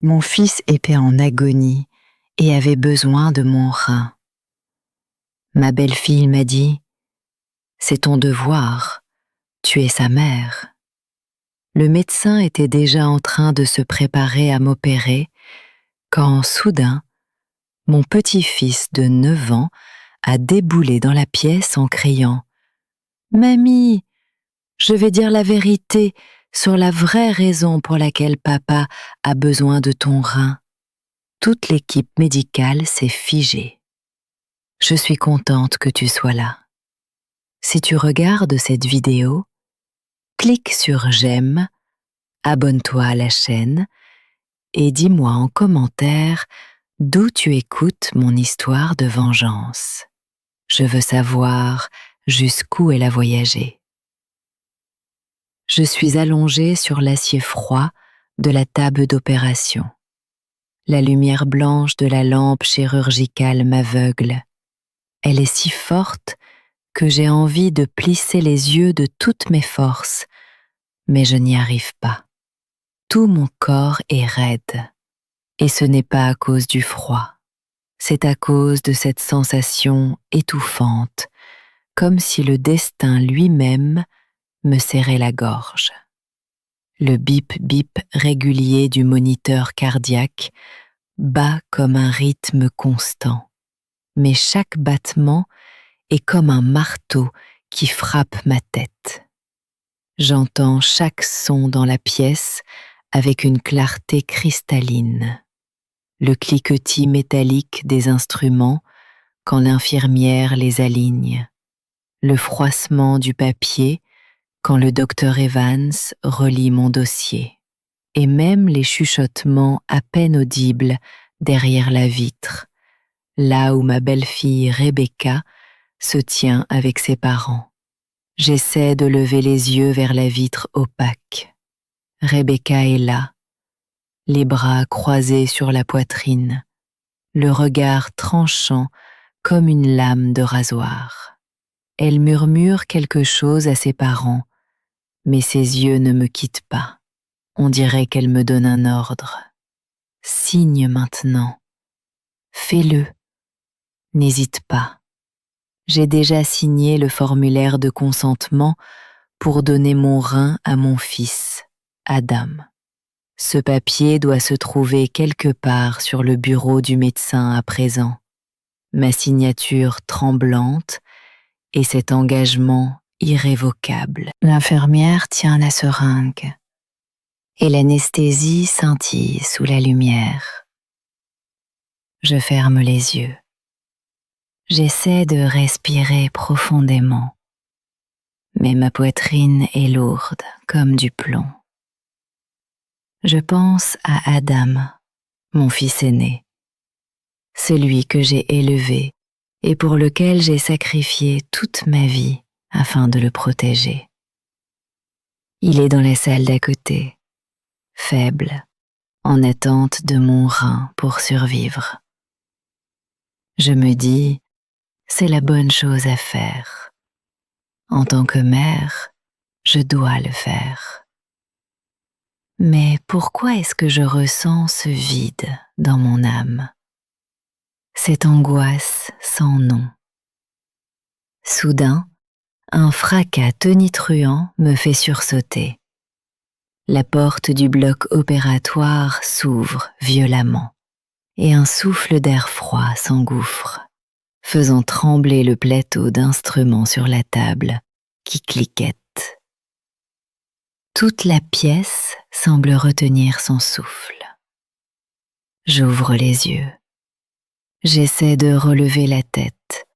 Mon fils était en agonie et avait besoin de mon rein. Ma belle-fille m'a dit « C'est ton devoir, tu es sa mère ». Le médecin était déjà en train de se préparer à m'opérer quand, soudain, mon petit-fils de 9 ans a déboulé dans la pièce en criant « Mamie, je vais dire la vérité sur la vraie raison pour laquelle papa a besoin de ton rein ». Toute l'équipe médicale s'est figée. Je suis contente que tu sois là. Si tu regardes cette vidéo, clique sur j'aime, abonne-toi à la chaîne et dis-moi en commentaire d'où tu écoutes mon histoire de vengeance. Je veux savoir jusqu'où elle a voyagé. Je suis allongée sur l'acier froid de la table d'opération. La lumière blanche de la lampe chirurgicale m'aveugle. Elle est si forte que j'ai envie de plisser les yeux de toutes mes forces, mais je n'y arrive pas. Tout mon corps est raide. Et ce n'est pas à cause du froid. C'est à cause de cette sensation étouffante, comme si le destin lui-même me serrait la gorge. Le bip-bip régulier du moniteur cardiaque bat comme un rythme constant, mais chaque battement est comme un marteau qui frappe ma tête. J'entends chaque son dans la pièce avec une clarté cristalline. Le cliquetis métallique des instruments quand l'infirmière les aligne, le froissement du papier quand le docteur Evans relit mon dossier, et même les chuchotements à peine audibles derrière la vitre, là où ma belle-fille Rebecca se tient avec ses parents. J'essaie de lever les yeux vers la vitre opaque. Rebecca est là, les bras croisés sur la poitrine, le regard tranchant comme une lame de rasoir. Elle murmure quelque chose à ses parents, mais ses yeux ne me quittent pas. On dirait qu'elle me donne un ordre. Signe maintenant. Fais-le. N'hésite pas. J'ai déjà signé le formulaire de consentement pour donner mon rein à mon fils, Adam. Ce papier doit se trouver quelque part sur le bureau du médecin à présent. Ma signature tremblante et cet engagement irrévocable. L'infirmière tient la seringue et l'anesthésie scintille sous la lumière. Je ferme les yeux. J'essaie de respirer profondément, mais ma poitrine est lourde comme du plomb. Je pense à Adam, mon fils aîné, celui que j'ai élevé et pour lequel j'ai sacrifié toute ma vie afin de le protéger. Il est dans la salle d'à côté, faible, en attente de mon rein pour survivre. Je me dis, c'est la bonne chose à faire. En tant que mère, je dois le faire. Mais pourquoi est-ce que je ressens ce vide dans mon âme? Cette angoisse sans nom. Soudain, un fracas tonitruant me fait sursauter. La porte du bloc opératoire s'ouvre violemment et un souffle d'air froid s'engouffre, faisant trembler le plateau d'instruments sur la table qui cliquette. Toute la pièce semble retenir son souffle. J'ouvre les yeux. J'essaie de relever la tête,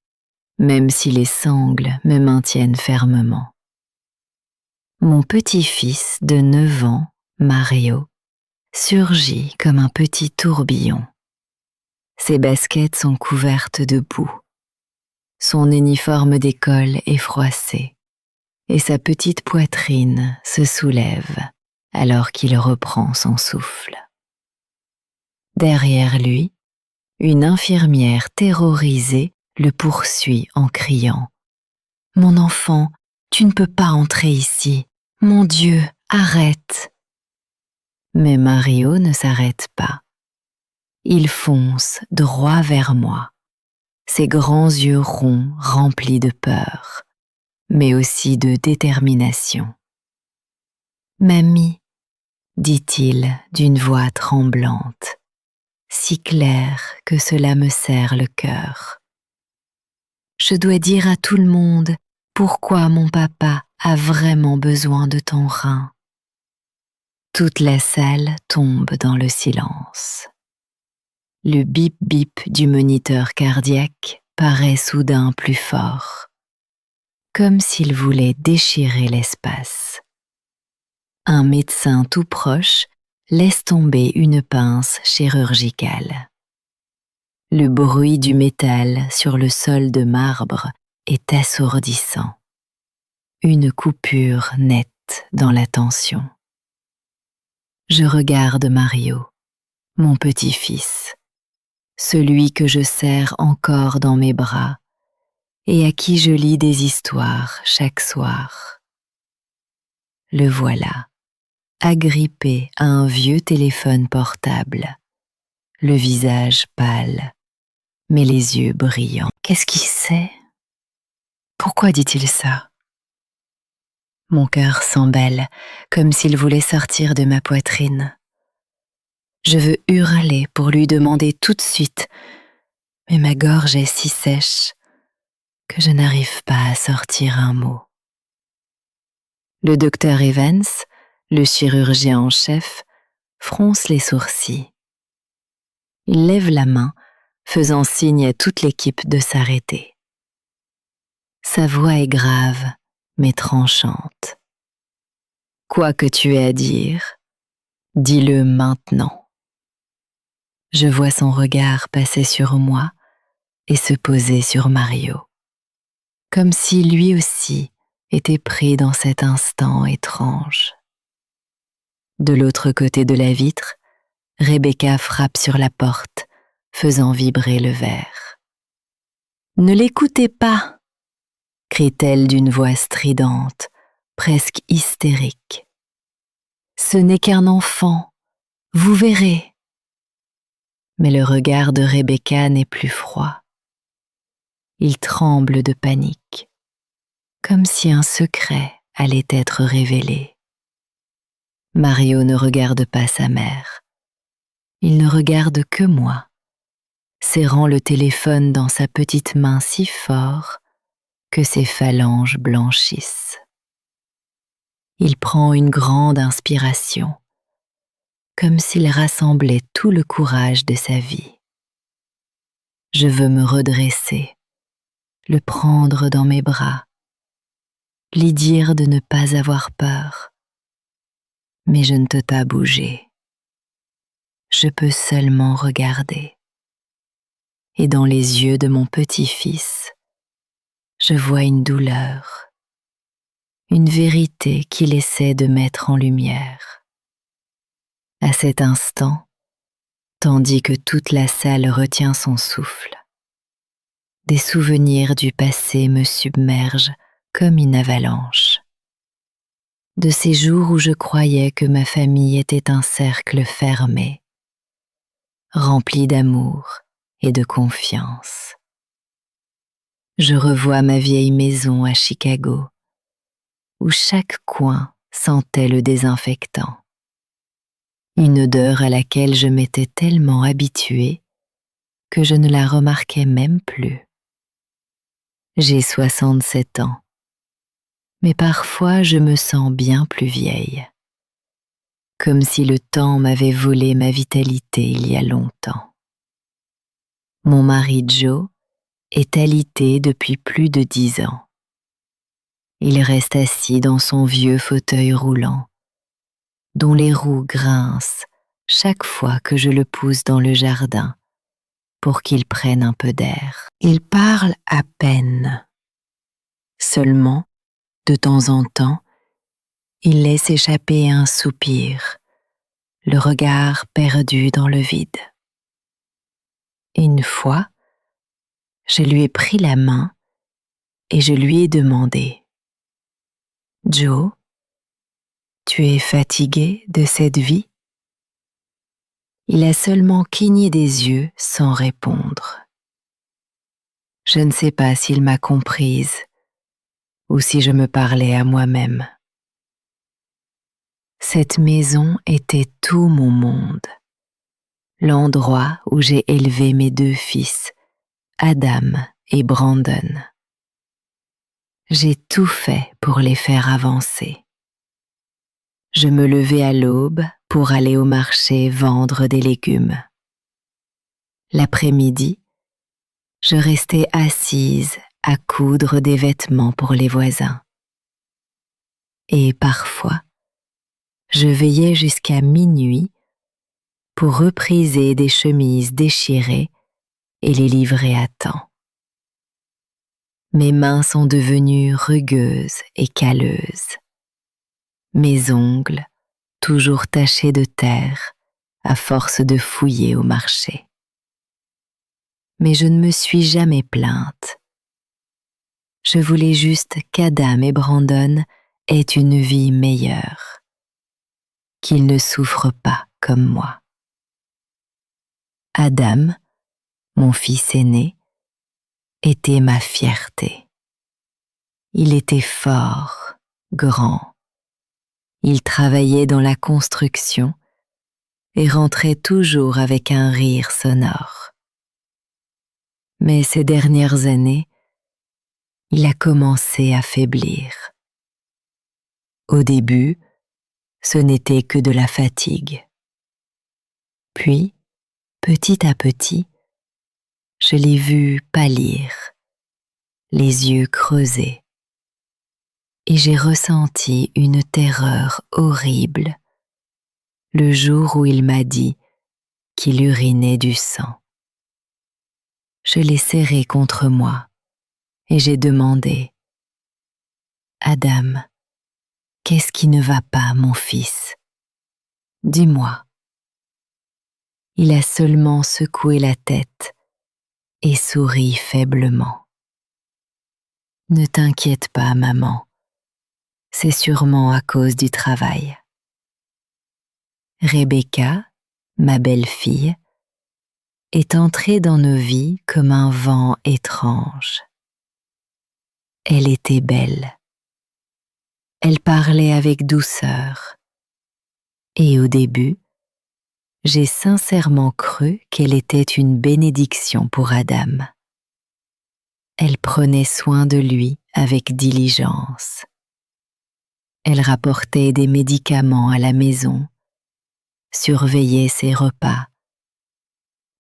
même si les sangles me maintiennent fermement. Mon petit-fils de 9 ans, Mario, surgit comme un petit tourbillon. Ses baskets sont couvertes de boue. Son uniforme d'école est froissé et sa petite poitrine se soulève alors qu'il reprend son souffle. Derrière lui, une infirmière terrorisée le poursuit en criant « Mon enfant, tu ne peux pas entrer ici. Mon Dieu, arrête !» Mais Mario ne s'arrête pas. Il fonce droit vers moi, ses grands yeux ronds remplis de peur, mais aussi de détermination. « Mamie, dit-il d'une voix tremblante, si claire que cela me serre le cœur. Je dois dire à tout le monde pourquoi mon papa a vraiment besoin de ton rein. » Toute la salle tombe dans le silence. Le bip-bip du moniteur cardiaque paraît soudain plus fort, comme s'il voulait déchirer l'espace. Un médecin tout proche laisse tomber une pince chirurgicale. Le bruit du métal sur le sol de marbre est assourdissant. Une coupure nette dans la tension. Je regarde Mario, mon petit-fils, celui que je serre encore dans mes bras et à qui je lis des histoires chaque soir. Le voilà, agrippé à un vieux téléphone portable, le visage pâle, mais les yeux brillants. Qu'est-ce qu'il sait? Pourquoi dit-il ça? Mon cœur s'emballe comme s'il voulait sortir de ma poitrine. Je veux hurler pour lui demander tout de suite, mais ma gorge est si sèche que je n'arrive pas à sortir un mot. Le docteur Evans, le chirurgien en chef, fronce les sourcils. Il lève la main, faisant signe à toute l'équipe de s'arrêter. Sa voix est grave, mais tranchante. « Quoi que tu aies à dire, dis-le maintenant. » Je vois son regard passer sur moi et se poser sur Mario, comme si lui aussi était pris dans cet instant étrange. De l'autre côté de la vitre, Rebecca frappe sur la porte, faisant vibrer le verre. « Ne l'écoutez pas !» crie-t-elle d'une voix stridente, presque hystérique. « Ce n'est qu'un enfant, vous verrez. » Mais le regard de Rebecca n'est plus froid. Il tremble de panique, comme si un secret allait être révélé. Mario ne regarde pas sa mère. Il ne regarde que moi, serrant le téléphone dans sa petite main si fort que ses phalanges blanchissent. Il prend une grande inspiration, comme s'il rassemblait tout le courage de sa vie. Je veux me redresser, le prendre dans mes bras, lui dire de ne pas avoir peur. Mais je ne peux pas bouger. Je peux seulement regarder. Et dans les yeux de mon petit-fils, je vois une douleur, une vérité qu'il essaie de mettre en lumière. À cet instant, tandis que toute la salle retient son souffle, des souvenirs du passé me submergent comme une avalanche. De ces jours où je croyais que ma famille était un cercle fermé, rempli d'amour et de confiance. Je revois ma vieille maison à Chicago, où chaque coin sentait le désinfectant, une odeur à laquelle je m'étais tellement habituée que je ne la remarquais même plus. J'ai 67 ans, mais parfois je me sens bien plus vieille, comme si le temps m'avait volé ma vitalité il y a longtemps. Mon mari Joe est alité depuis plus de 10 ans. Il reste assis dans son vieux fauteuil roulant, dont les roues grincent chaque fois que je le pousse dans le jardin pour qu'il prenne un peu d'air. Il parle à peine. Seulement, de temps en temps, il laisse échapper un soupir, le regard perdu dans le vide. Une fois, je lui ai pris la main et je lui ai demandé : « Joe, tu es fatigué de cette vie ? » Il a seulement cligné des yeux sans répondre. Je ne sais pas s'il m'a comprise ou si je me parlais à moi-même. Cette maison était tout mon monde, l'endroit où j'ai élevé mes 2 fils, Adam et Brandon. J'ai tout fait pour les faire avancer. Je me levais à l'aube pour aller au marché vendre des légumes. L'après-midi, je restais assise à coudre des vêtements pour les voisins. Et parfois, je veillais jusqu'à minuit pour repriser des chemises déchirées et les livrer à temps. Mes mains sont devenues rugueuses et calleuses. Mes ongles, toujours tachés de terre, à force de fouiller au marché. Mais je ne me suis jamais plainte. Je voulais juste qu'Adam et Brandon aient une vie meilleure, qu'ils ne souffrent pas comme moi. Adam, mon fils aîné, était ma fierté. Il était fort, grand. Il travaillait dans la construction et rentrait toujours avec un rire sonore. Mais ces dernières années, il a commencé à faiblir. Au début, ce n'était que de la fatigue. Puis, petit à petit, je l'ai vu pâlir, les yeux creusés, et j'ai ressenti une terreur horrible le jour où il m'a dit qu'il urinait du sang. Je l'ai serré contre moi et j'ai demandé « Adam, qu'est-ce qui ne va pas, mon fils? Dis-moi. » Il a seulement secoué la tête et souri faiblement. « Ne t'inquiète pas, maman, c'est sûrement à cause du travail. » Rebecca, ma belle-fille, est entrée dans nos vies comme un vent étrange. Elle était belle. Elle parlait avec douceur. Et au début, j'ai sincèrement cru qu'elle était une bénédiction pour Adam. Elle prenait soin de lui avec diligence. Elle rapportait des médicaments à la maison, surveillait ses repas,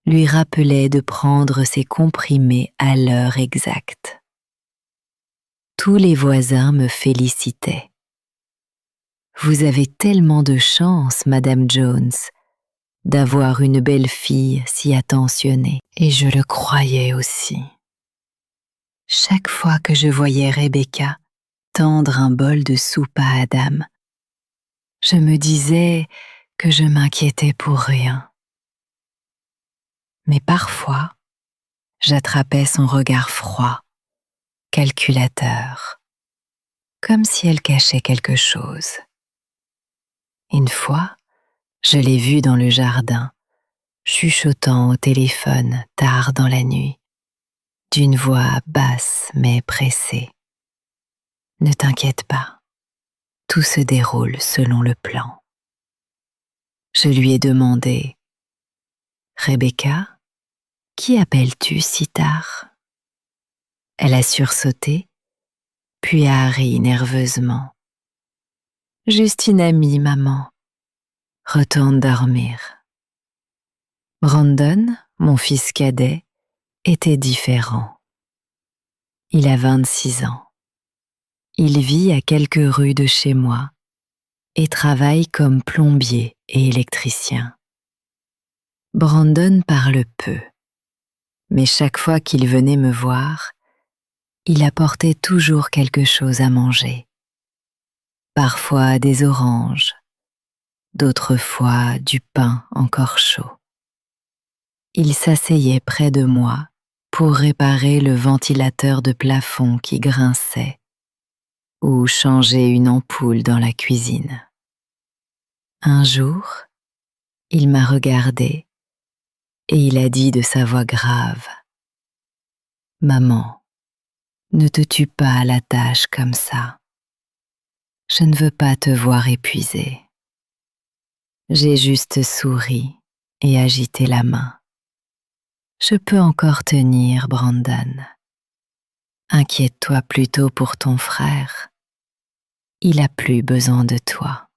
lui rappelait de prendre ses comprimés à l'heure exacte. Tous les voisins me félicitaient. « Vous avez tellement de chance, Madame Jones, d'avoir une belle-fille si attentionnée. » Et je le croyais aussi. Chaque fois que je voyais Rebecca tendre un bol de soupe à Adam, je me disais que je m'inquiétais pour rien. Mais parfois, j'attrapais son regard froid, calculateur, comme si elle cachait quelque chose. Une fois, je l'ai vue dans le jardin, chuchotant au téléphone tard dans la nuit, d'une voix basse mais pressée. « Ne t'inquiète pas, tout se déroule selon le plan. » Je lui ai demandé « Rebecca, qui appelles-tu si tard ?» Elle a sursauté, puis a ri nerveusement. « Juste une amie, maman. Retourne dormir. » Brandon, mon fils cadet, était différent. Il a 26 ans. Il vit à quelques rues de chez moi et travaille comme plombier et électricien. Brandon parle peu, mais chaque fois qu'il venait me voir, il apportait toujours quelque chose à manger. Parfois des oranges, d'autres fois du pain encore chaud. Il s'asseyait près de moi pour réparer le ventilateur de plafond qui grinçait ou changer une ampoule dans la cuisine. Un jour, Il m'a regardée et il a dit de sa voix grave: Maman, ne te tue pas à la tâche comme ça. Je ne veux pas te voir épuisée. J'ai juste souri et agité la main. Je peux encore tenir, Brandon. Inquiète-toi plutôt pour ton frère. Il a plus besoin de toi.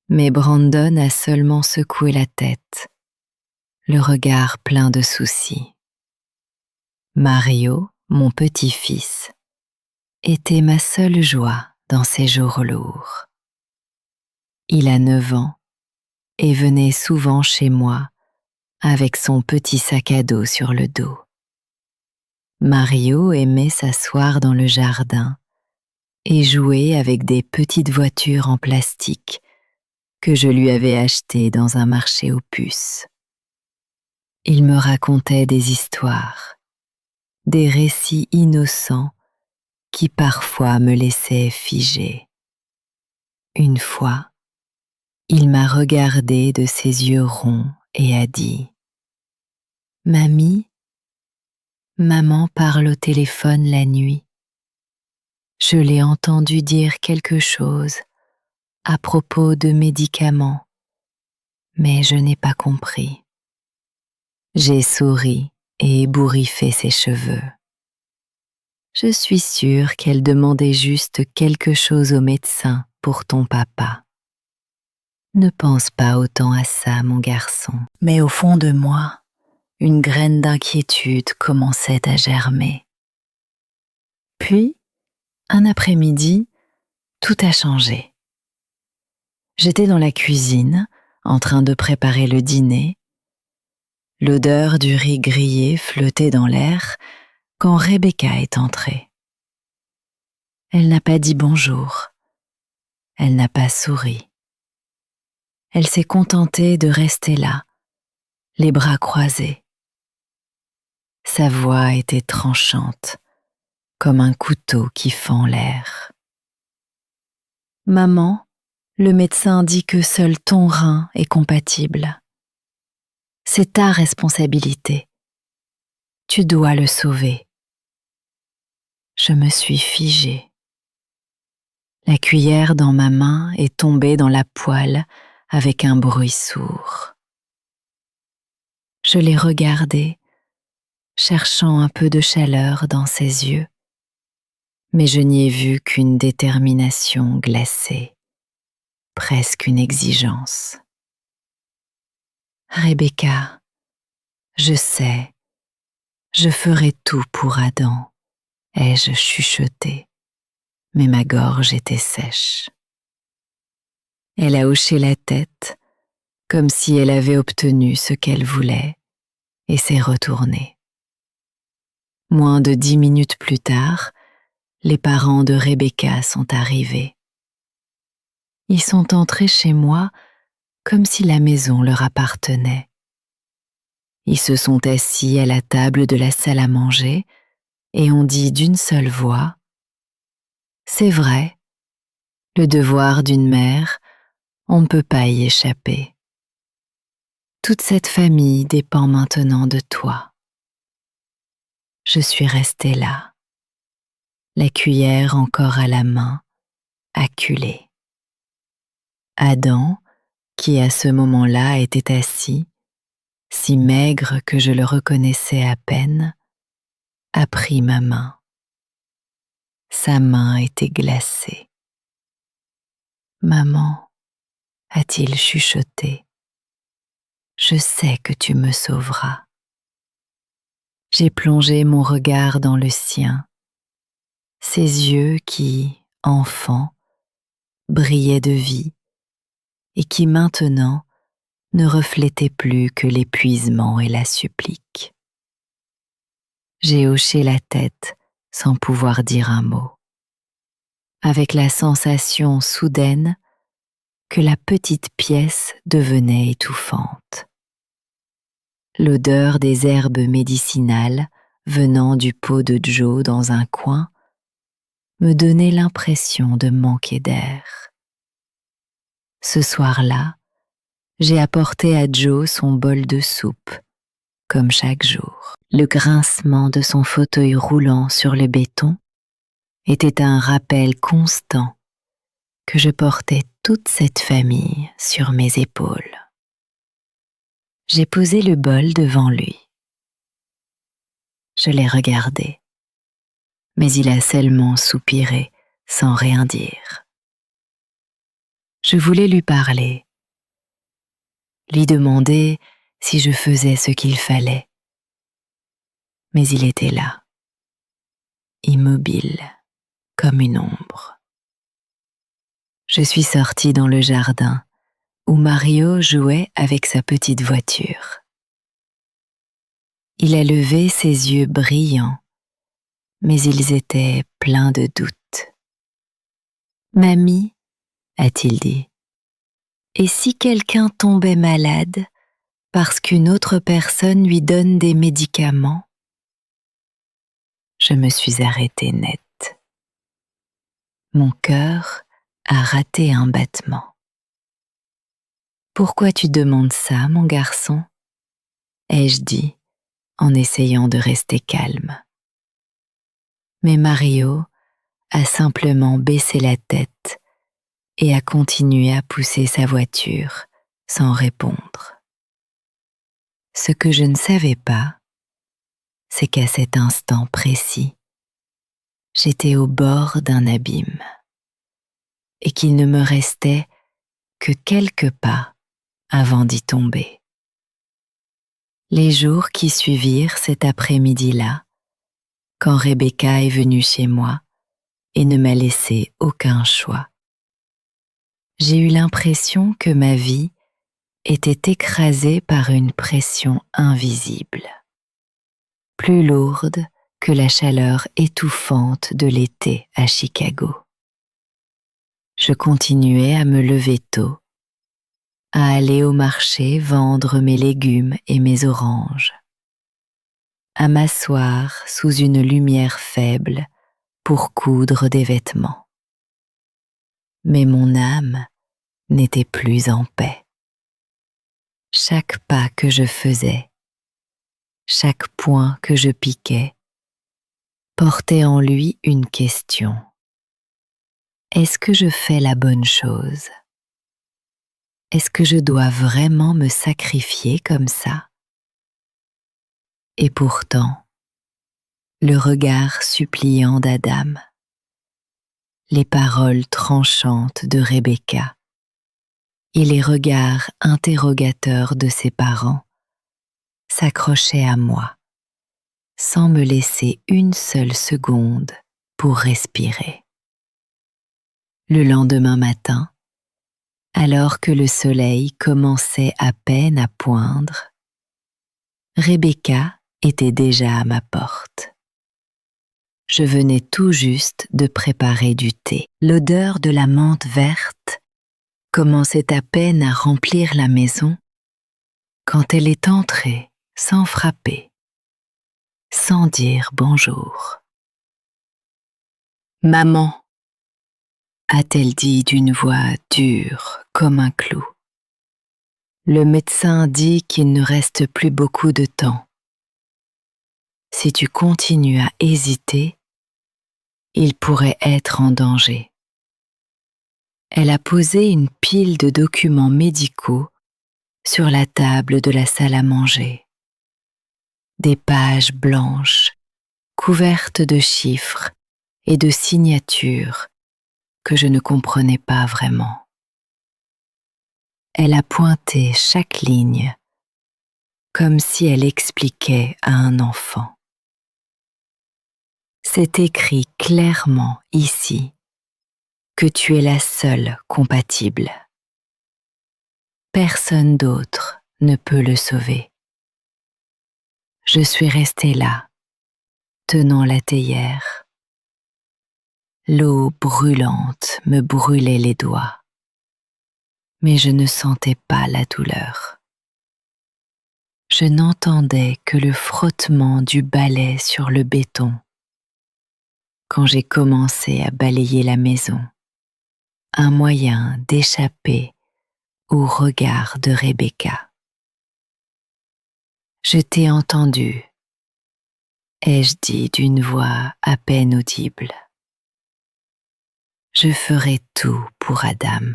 Mais Brandon a seulement secoué la tête, le regard plein de soucis. Mario, mon petit-fils, était ma seule joie dans ces jours lourds. Il a 9 ans et venait souvent chez moi avec son petit sac à dos sur le dos. Mario aimait s'asseoir dans le jardin et jouer avec des petites voitures en plastique que je lui avais achetées dans un marché aux puces. Il me racontait des histoires, des récits innocents qui parfois me laissaient figée. Une fois, il m'a regardée de ses yeux ronds et a dit: Mamie, maman parle au téléphone la nuit. Je l'ai entendu dire quelque chose à propos de médicaments, mais je n'ai pas compris. J'ai souri et ébouriffé ses cheveux. Je suis sûre qu'elle demandait juste quelque chose au médecin pour ton papa. Ne pense pas autant à ça, mon garçon. Mais au fond de moi, une graine d'inquiétude commençait à germer. Puis, un après-midi, tout a changé. J'étais dans la cuisine, en train de préparer le dîner. L'odeur du riz grillé flottait dans l'air quand Rebecca est entrée. Elle n'a pas dit bonjour. Elle n'a pas souri. Elle s'est contentée de rester là, les bras croisés. Sa voix était tranchante, comme un couteau qui fend l'air. Maman, le médecin dit que seul ton rein est compatible. C'est ta responsabilité. Tu dois le sauver. Je me suis figée. La cuillère dans ma main est tombée dans la poêle avec un bruit sourd. Je l'ai regardé, cherchant un peu de chaleur dans ses yeux, mais je n'y ai vu qu'une détermination glacée, presque une exigence. Rebecca, je sais, je ferai tout pour Adam, ai-je chuchoté, mais ma gorge était sèche. Elle a hoché la tête, comme si elle avait obtenu ce qu'elle voulait, et s'est retournée. Moins de 10 minutes plus tard, les parents de Rebecca sont arrivés. Ils sont entrés chez moi comme si la maison leur appartenait. Ils se sont assis à la table de la salle à manger et ont dit d'une seule voix: C'est vrai, le devoir d'une mère, on ne peut pas y échapper. Toute cette famille dépend maintenant de toi. Je suis restée là, la cuillère encore à la main, acculée. Adam, qui à ce moment-là était assis, si maigre que je le reconnaissais à peine, a pris ma main. Sa main était glacée. Maman, a-t-il chuchoté, je sais que tu me sauveras. J'ai plongé mon regard dans le sien, ses yeux qui, enfants, brillaient de vie et qui maintenant ne reflétaient plus que l'épuisement et la supplique. J'ai hoché la tête sans pouvoir dire un mot, avec la sensation soudaine que la petite pièce devenait étouffante. L'odeur des herbes médicinales venant du pot de Joe dans un coin me donnait l'impression de manquer d'air. Ce soir-là, J'ai apporté à Joe son bol de soupe, comme chaque jour. Le grincement de son fauteuil roulant sur le béton était un rappel constant que je portais toute cette famille sur mes épaules. J'ai posé le bol devant lui. Je l'ai regardé, mais il a seulement soupiré sans rien dire. Je voulais lui parler, lui demander si je faisais ce qu'il fallait, mais il était là, immobile, comme une ombre. Je suis sortie dans le jardin où Mario jouait avec sa petite voiture. Il a levé ses yeux brillants, mais ils étaient pleins de doutes. « Mamie, a-t-il dit, et si quelqu'un tombait malade parce qu'une autre personne lui donne des médicaments ?» Je me suis arrêtée net. Mon cœur a raté un battement. « Pourquoi tu demandes ça, mon garçon ?» ai-je dit en essayant de rester calme. Mais Mario a simplement baissé la tête et a continué à pousser sa voiture sans répondre. Ce que je ne savais pas, c'est qu'à cet instant précis, j'étais au bord d'un abîme et qu'il ne me restait que quelques pas avant d'y tomber. Les jours qui suivirent cet après-midi-là, quand Rebecca est venue chez moi et ne m'a laissé aucun choix, j'ai eu l'impression que ma vie était écrasée par une pression invisible, plus lourde que la chaleur étouffante de l'été à Chicago. Je continuais à me lever tôt, à aller au marché vendre mes légumes et mes oranges, à m'asseoir sous une lumière faible pour coudre des vêtements. Mais mon âme n'était plus en paix. Chaque pas que je faisais, chaque point que je piquais, portait en lui une question. Est-ce que je fais la bonne chose ? Est-ce que je dois vraiment me sacrifier comme ça ? Et pourtant, le regard suppliant d'Adam, les paroles tranchantes de Rebecca et les regards interrogateurs de ses parents s'accrochaient à moi, sans me laisser une seule seconde pour respirer. Le lendemain matin, alors que le soleil commençait à peine à poindre, Rebecca était déjà à ma porte. Je venais tout juste de préparer du thé. L'odeur de la menthe verte commençait à peine à remplir la maison quand elle est entrée sans frapper, sans dire bonjour. « Maman !» a-t-elle dit d'une voix dure comme un clou. Le médecin dit qu'il ne reste plus beaucoup de temps. Si tu continues à hésiter, il pourrait être en danger. Elle a posé une pile de documents médicaux sur la table de la salle à manger. Des pages blanches, couvertes de chiffres et de signatures que je ne comprenais pas vraiment. Elle a pointé chaque ligne comme si elle expliquait à un enfant. C'est écrit clairement ici que tu es la seule compatible. Personne d'autre ne peut le sauver. Je suis restée là, tenant la théière. L'eau brûlante me brûlait les doigts, mais je ne sentais pas la douleur. Je n'entendais que le frottement du balai sur le béton quand j'ai commencé à balayer la maison, un moyen d'échapper au regard de Rebecca. Je t'ai entendu, ai-je dit d'une voix à peine audible. Je ferai tout pour Adam.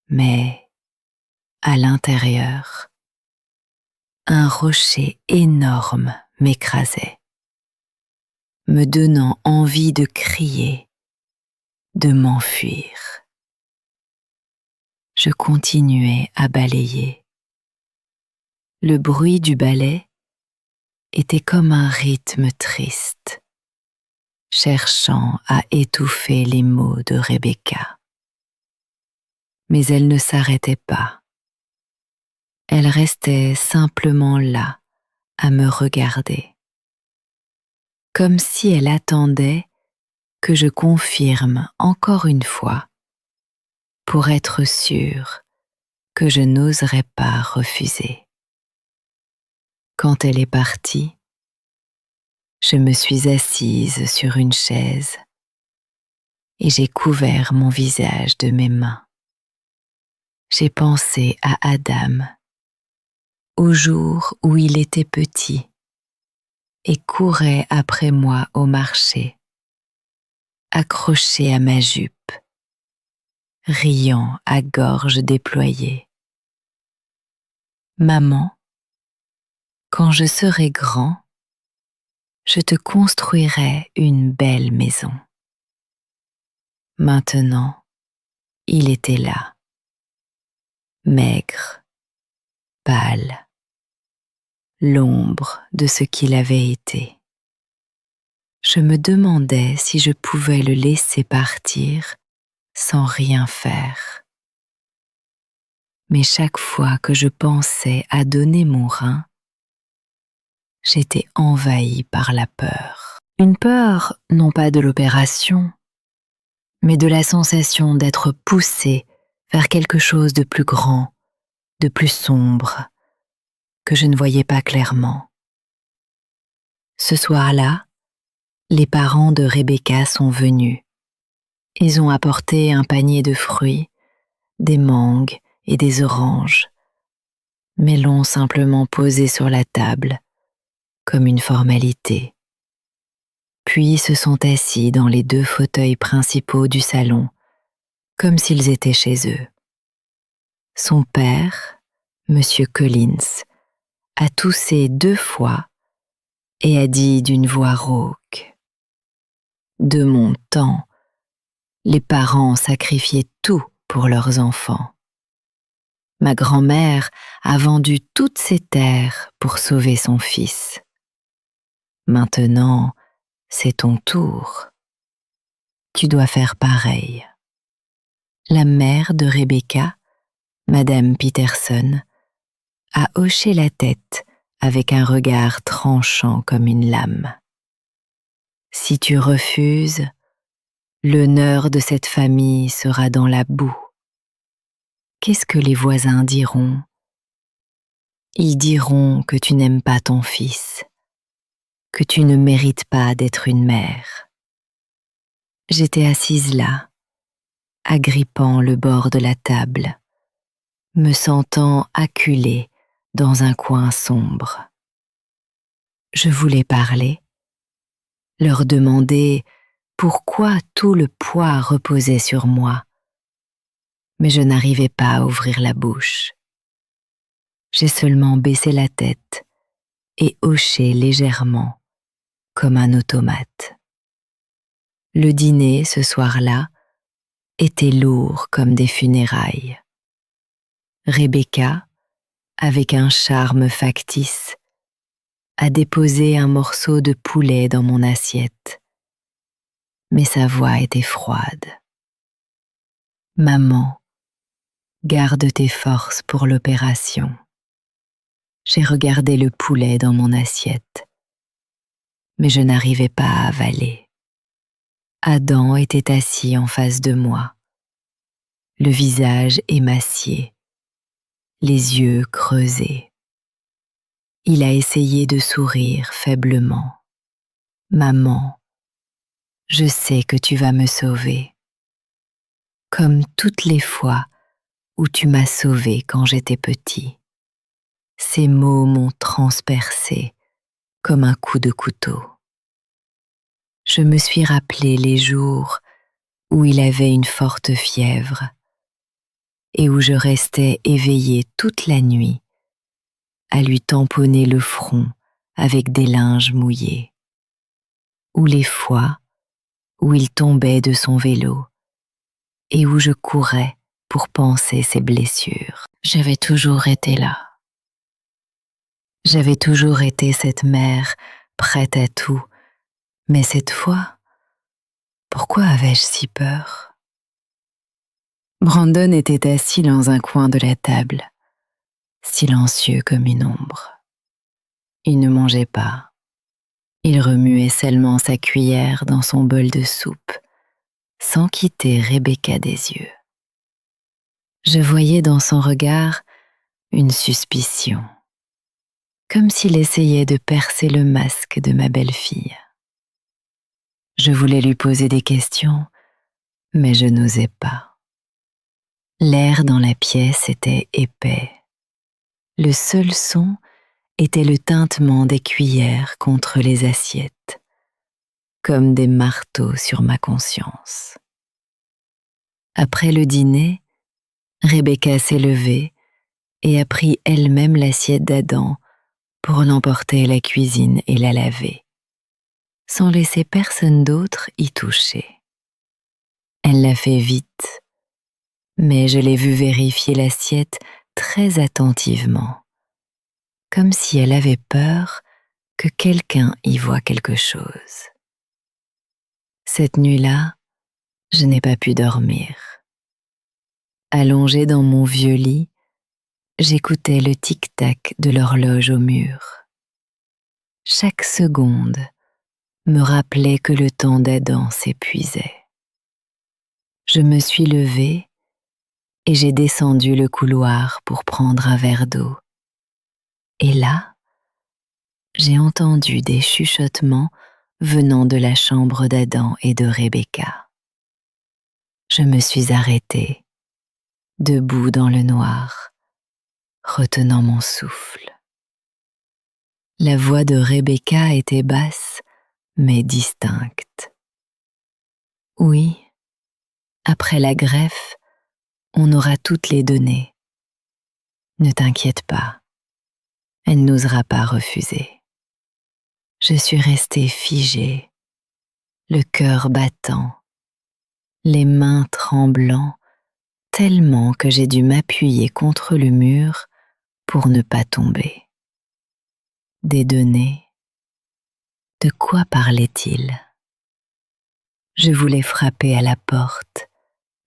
Mais, à l'intérieur, un rocher énorme m'écrasait, me donnant envie de crier, de m'enfuir. Je continuais à balayer. Le bruit du balai était comme un rythme triste, cherchant à étouffer les mots de Rebecca. Mais elle ne s'arrêtait pas. Elle restait simplement là, à me regarder, comme si elle attendait que je confirme encore une fois, pour être sûre que je n'oserais pas refuser. Quand elle est partie, je me suis assise sur une chaise et j'ai couvert mon visage de mes mains. J'ai pensé à Adam, au jour où il était petit et courait après moi au marché, accroché à ma jupe, riant à gorge déployée. Maman, quand je serai grand, je te construirai une belle maison. Maintenant, il était là, maigre, pâle, l'ombre de ce qu'il avait été. Je me demandais si je pouvais le laisser partir sans rien faire. Mais chaque fois que je pensais à donner mon rein, j'étais envahie par la peur. Une peur, non pas de l'opération, mais de la sensation d'être poussée vers quelque chose de plus grand, de plus sombre, que je ne voyais pas clairement. Ce soir-là, les parents de Rebecca sont venus. Ils ont apporté un panier de fruits, des mangues et des oranges, mais l'ont simplement posé sur la table, comme une formalité. Puis se sont assis dans les 2 fauteuils principaux du salon, comme s'ils étaient chez eux. Son père, Monsieur Collins, a toussé 2 fois et a dit d'une voix rauque: « De mon temps, les parents sacrifiaient tout pour leurs enfants. Ma grand-mère a vendu toutes ses terres pour sauver son fils. Maintenant, c'est ton tour. Tu dois faire pareil. » La mère de Rebecca, Madame Peterson, a hoché la tête avec un regard tranchant comme une lame. « Si tu refuses, l'honneur de cette famille sera dans la boue. Qu'est-ce que les voisins diront? Ils diront que tu n'aimes pas ton fils, que tu ne mérites pas d'être une mère. » J'étais assise là, agrippant le bord de la table, me sentant acculée dans un coin sombre. Je voulais parler, leur demander pourquoi tout le poids reposait sur moi, mais je n'arrivais pas à ouvrir la bouche. J'ai seulement baissé la tête et hoché légèrement, comme un automate. Le dîner, ce soir-là, était lourd comme des funérailles. Rebecca, avec un charme factice, a déposé un morceau de poulet dans mon assiette, mais sa voix était froide. « Maman, garde tes forces pour l'opération. » J'ai regardé le poulet dans mon assiette, mais je n'arrivais pas à avaler. Adam était assis en face de moi, le visage émacié, les yeux creusés. Il a essayé de sourire faiblement. « Maman, je sais que tu vas me sauver. Comme toutes les fois où tu m'as sauvé quand j'étais petit. Ces mots m'ont transpercé comme un coup de couteau. Je me suis rappelé les jours où il avait une forte fièvre et où je restais éveillée toute la nuit à lui tamponner le front avec des linges mouillés, ou les fois où il tombait de son vélo et où je courais pour panser ses blessures. J'avais toujours été là. J'avais toujours été cette mère prête à tout, mais cette fois, pourquoi avais-je si peur? Brandon était assis dans un coin de la table, silencieux comme une ombre. Il ne mangeait pas. Il remuait seulement sa cuillère dans son bol de soupe, sans quitter Rebecca des yeux. Je voyais dans son regard une suspicion, comme s'il essayait de percer le masque de ma belle-fille. Je voulais lui poser des questions, mais je n'osais pas. L'air dans la pièce était épais. Le seul son était le tintement des cuillères contre les assiettes, comme des marteaux sur ma conscience. Après le dîner, Rebecca s'est levée et a pris elle-même l'assiette d'Adam pour l'emporter à la cuisine et la laver, sans laisser personne d'autre y toucher. Elle l'a fait vite, mais je l'ai vue vérifier l'assiette très attentivement, comme si elle avait peur que quelqu'un y voie quelque chose. Cette nuit-là, je n'ai pas pu dormir. Allongée dans mon vieux lit, j'écoutais le tic-tac de l'horloge au mur. Chaque seconde me rappelait que le temps d'Adam s'épuisait. Je me suis levée et j'ai descendu le couloir pour prendre un verre d'eau. Et là, j'ai entendu des chuchotements venant de la chambre d'Adam et de Rebecca. Je me suis arrêtée, debout dans le noir, retenant mon souffle. La voix de Rebecca était basse, mais distincte. Oui, après la greffe, on aura toutes les données. Ne t'inquiète pas, elle n'osera pas refuser. Je suis restée figée, le cœur battant, les mains tremblant, tellement que j'ai dû m'appuyer contre le mur pour ne pas tomber. Des données, de quoi parlait-il? Je voulais frapper à la porte,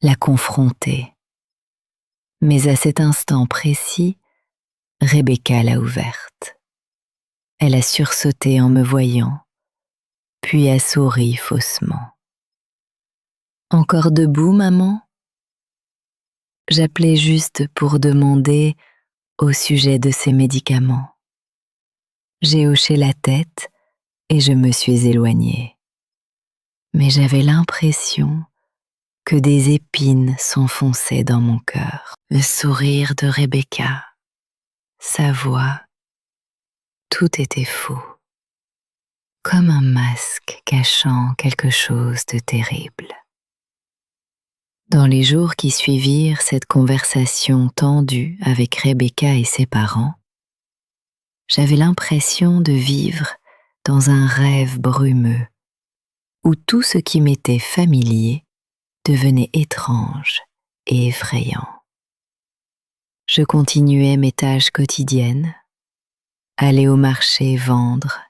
la confronter. Mais à cet instant précis, Rebecca l'a ouverte. Elle a sursauté en me voyant, puis a souri faussement. « Encore debout, maman ?» J'appelais juste pour demander au sujet de ses médicaments. J'ai hoché la tête et je me suis éloignée. Mais j'avais l'impression que des épines s'enfonçaient dans mon cœur. Le sourire de Rebecca, sa voix, tout était faux, comme un masque cachant quelque chose de terrible. Dans les jours qui suivirent cette conversation tendue avec Rebecca et ses parents, j'avais l'impression de vivre dans un rêve brumeux, où tout ce qui m'était familier devenait étrange et effrayant. Je continuais mes tâches quotidiennes, aller au marché vendre,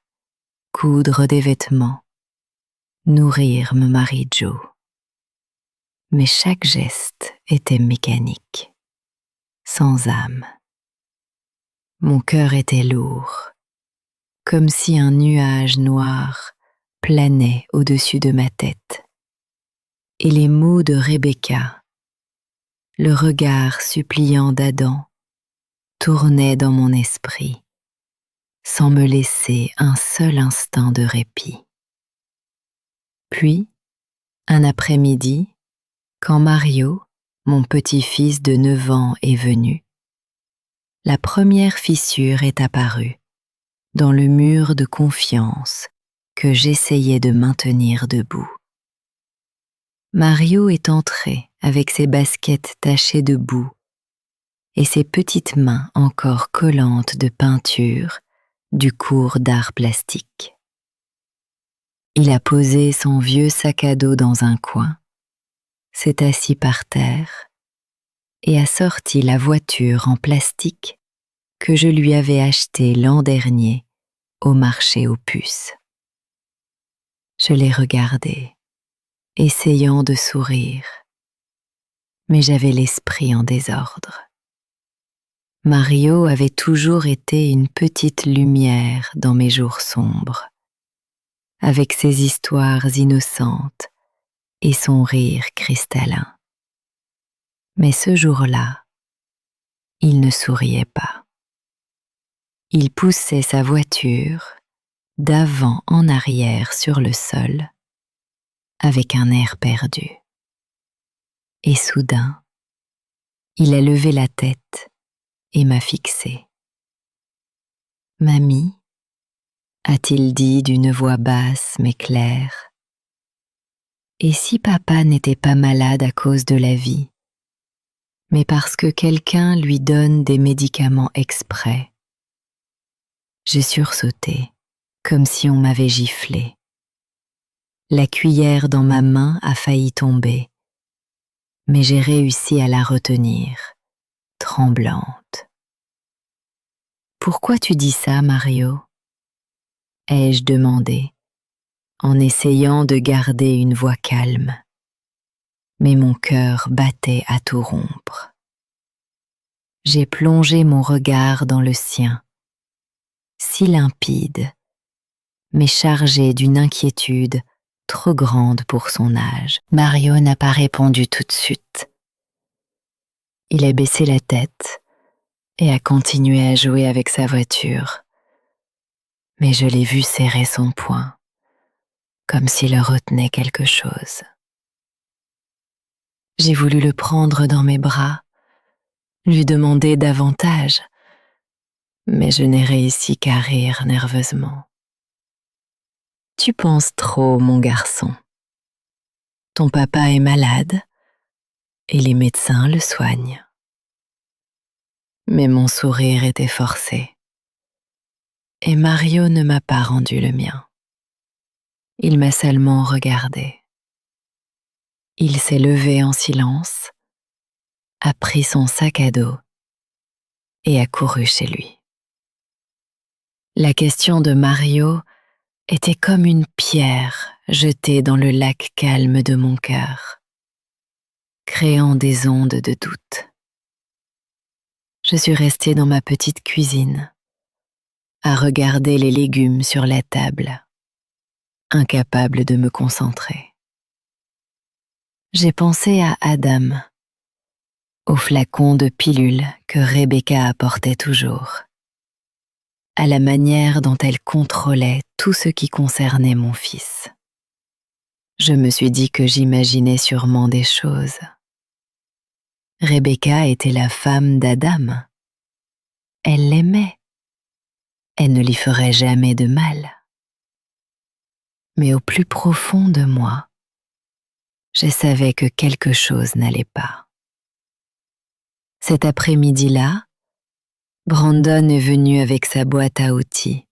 coudre des vêtements, nourrir mon mari Joe. Mais chaque geste était mécanique, sans âme. Mon cœur était lourd, comme si un nuage noir planait au-dessus de ma tête. Et les mots de Rebecca, le regard suppliant d'Adam, tournaient dans mon esprit, sans me laisser un seul instant de répit. Puis, un après-midi, quand Mario, mon petit-fils de 9 ans est venu. La première fissure est apparue dans le mur de confiance que j'essayais de maintenir debout. Mario est entré avec ses baskets tachées de boue et ses petites mains encore collantes de peinture du cours d'art plastique. Il a posé son vieux sac à dos dans un coin, s'est assis par terre et a sorti la voiture en plastique que je lui avais achetée l'an dernier au marché aux puces. Je l'ai regardé, essayant de sourire, mais j'avais l'esprit en désordre. Mario avait toujours été une petite lumière dans mes jours sombres, avec ses histoires innocentes et son rire cristallin. Mais ce jour-là, il ne souriait pas. Il poussait sa voiture d'avant en arrière sur le sol, avec un air perdu. Et soudain, il a levé la tête et m'a fixé. « Mamie » a-t-il dit d'une voix basse mais claire. Et si papa n'était pas malade à cause de la vie, mais parce que quelqu'un lui donne des médicaments exprès? J'ai sursauté, comme si on m'avait giflé. La cuillère dans ma main a failli tomber, mais j'ai réussi à la retenir, tremblante. « Pourquoi tu dis ça, Mario ?» ai-je demandé, en essayant de garder une voix calme. Mais mon cœur battait à tout rompre. J'ai plongé mon regard dans le sien, si limpide, mais chargé d'une inquiétude trop grande pour son âge. Mario n'a pas répondu tout de suite. Il a baissé la tête et a continué à jouer avec sa voiture. Mais je l'ai vu serrer son poing, comme s'il retenait quelque chose. J'ai voulu le prendre dans mes bras, lui demander davantage, mais je n'ai réussi qu'à rire nerveusement. « Tu penses trop, mon garçon. Ton papa est malade et les médecins le soignent. » Mais mon sourire était forcé. Et Mario ne m'a pas rendu le mien. Il m'a seulement regardé. Il s'est levé en silence, a pris son sac à dos et a couru chez lui. La question de Mario était comme une pierre jetée dans le lac calme de mon cœur, créant des ondes de doute. Je suis restée dans ma petite cuisine, à regarder les légumes sur la table, incapable de me concentrer. J'ai pensé à Adam, au flacon de pilules que Rebecca apportait toujours, à la manière dont elle contrôlait tout ce qui concernait mon fils. Je me suis dit que j'imaginais sûrement des choses. Rebecca était la femme d'Adam. Elle l'aimait. Elle ne lui ferait jamais de mal. Mais au plus profond de moi, je savais que quelque chose n'allait pas. Cet après-midi-là, Brandon est venu avec sa boîte à outils,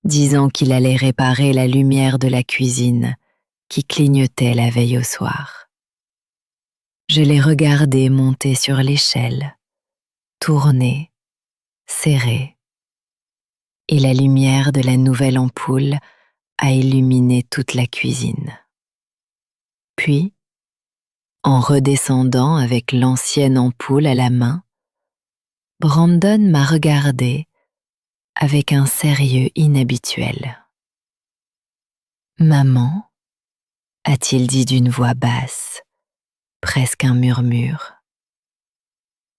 disant qu'il allait réparer la lumière de la cuisine qui clignotait la veille au soir. Je l'ai regardé monter sur l'échelle, tourner, serrer, et la lumière de la nouvelle ampoule a illuminé toute la cuisine. Puis, en redescendant avec l'ancienne ampoule à la main, Brandon m'a regardé avec un sérieux inhabituel. « Maman » a-t-il dit d'une voix basse, presque un murmure.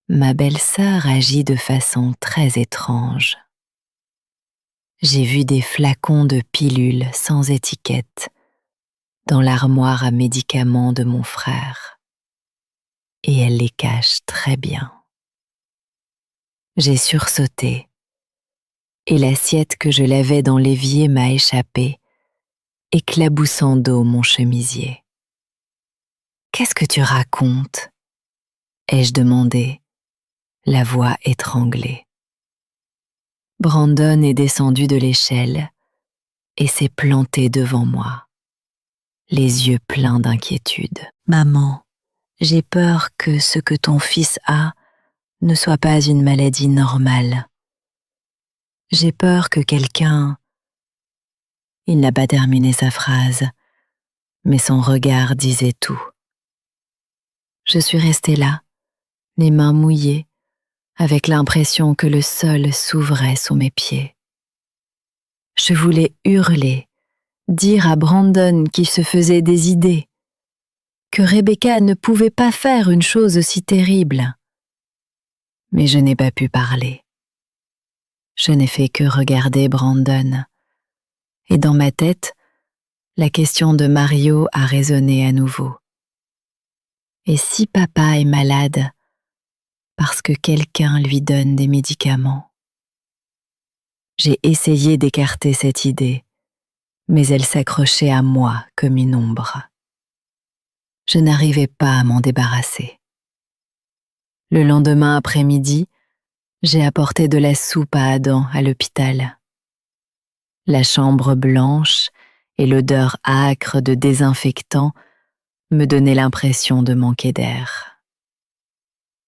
Ma belle-sœur agit de façon très étrange. J'ai vu des flacons de pilules sans étiquette dans l'armoire à médicaments de mon frère. et elle les cache très bien. J'ai sursauté et l'assiette que je lavais dans l'évier m'a échappé, éclaboussant d'eau mon chemisier. « Qu'est-ce que tu racontes ?» ai-je demandé, la voix étranglée. Brandon est descendu de l'échelle et s'est planté devant moi, les yeux pleins d'inquiétude. « Maman, j'ai peur que ce que ton fils a ne soit pas une maladie normale. J'ai peur que quelqu'un... » Il n'a pas terminé sa phrase, mais son regard disait tout. Je suis restée là, les mains mouillées, avec l'impression que le sol s'ouvrait sous mes pieds. Je voulais hurler, dire à Brandon qu'il se faisait des idées, que Rebecca ne pouvait pas faire une chose si terrible. Mais je n'ai pas pu parler. Je n'ai fait que regarder Brandon. Et dans ma tête, la question de Mario a résonné à nouveau. Et si papa est malade parce que quelqu'un lui donne des médicaments? J'ai essayé d'écarter cette idée, mais elle s'accrochait à moi comme une ombre. Je n'arrivais pas à m'en débarrasser. Le lendemain après-midi, j'ai apporté de la soupe à Adam à l'hôpital. La chambre blanche et l'odeur âcre de désinfectant me donnaient l'impression de manquer d'air.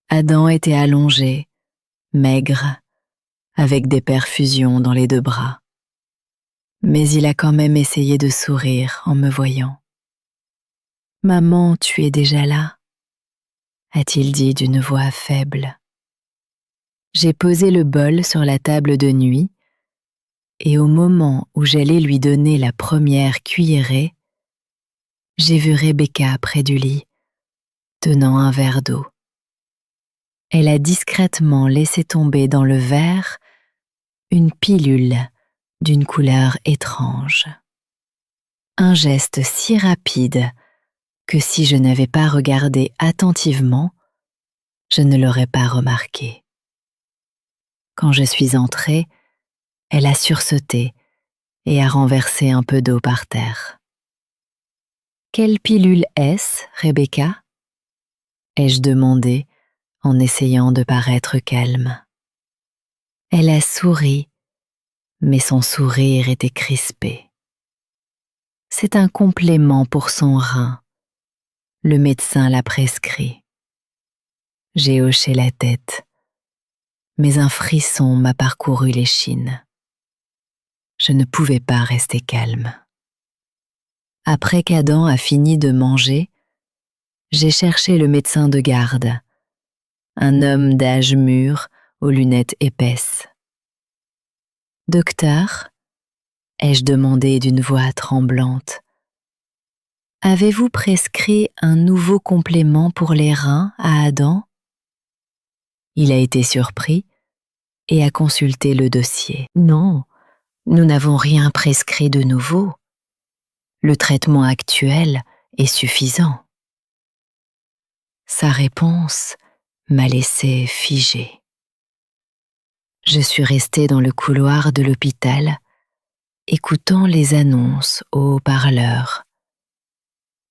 Adam était allongé, maigre, avec des perfusions dans les 2 bras. Mais il a quand même essayé de sourire en me voyant. « Maman, tu es déjà là ?» a-t-il dit d'une voix faible. J'ai posé le bol sur la table de nuit et au moment où j'allais lui donner la première cuillerée, j'ai vu Rebecca près du lit, tenant un verre d'eau. Elle a discrètement laissé tomber dans le verre une pilule d'une couleur étrange. Un geste si rapide que si je n'avais pas regardé attentivement, je ne l'aurais pas remarqué. Quand je suis entrée, elle a sursauté et a renversé un peu d'eau par terre. « Quelle pilule est-ce, Rebecca ?» ai-je demandé en essayant de paraître calme. Elle a souri, mais son sourire était crispé. « C'est un complément pour son rein. Le médecin l'a prescrit. » J'ai hoché la tête, mais un frisson m'a parcouru l'échine. Je ne pouvais pas rester calme. Après qu'Adam a fini de manger, j'ai cherché le médecin de garde, un homme d'âge mûr aux lunettes épaisses. « Docteur ?» ai-je demandé d'une voix tremblante. « Avez-vous prescrit un nouveau complément pour les reins à Adam ?» Il a été surpris et a consulté le dossier. « Non, nous n'avons rien prescrit de nouveau. Le traitement actuel est suffisant. » Sa réponse m'a laissé figée. Je suis restée dans le couloir de l'hôpital, écoutant les annonces au haut-parleur,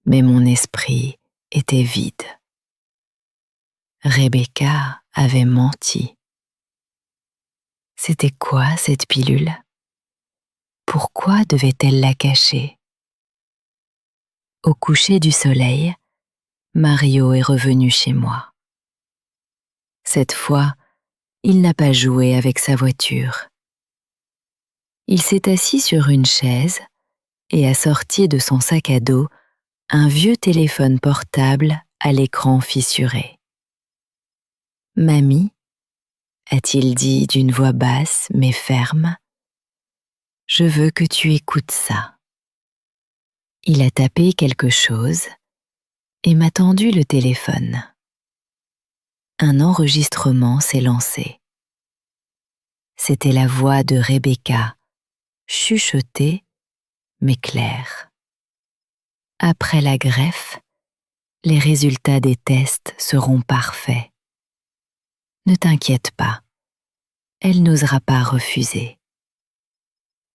mais mon esprit était vide. Rebecca avait menti. C'était quoi cette pilule? Pourquoi devait-elle la cacher? Au coucher du soleil, Mario est revenu chez moi. Cette fois, il n'a pas joué avec sa voiture. Il s'est assis sur une chaise et a sorti de son sac à dos un vieux téléphone portable à l'écran fissuré. « Mamie » a-t-il dit d'une voix basse mais ferme, « je veux que tu écoutes ça. » Il a tapé quelque chose et m'a tendu le téléphone. Un enregistrement s'est lancé. C'était la voix de Rebecca, chuchotée mais claire. Après la greffe, Les résultats des tests seront parfaits. Ne t'inquiète pas, elle n'osera pas refuser.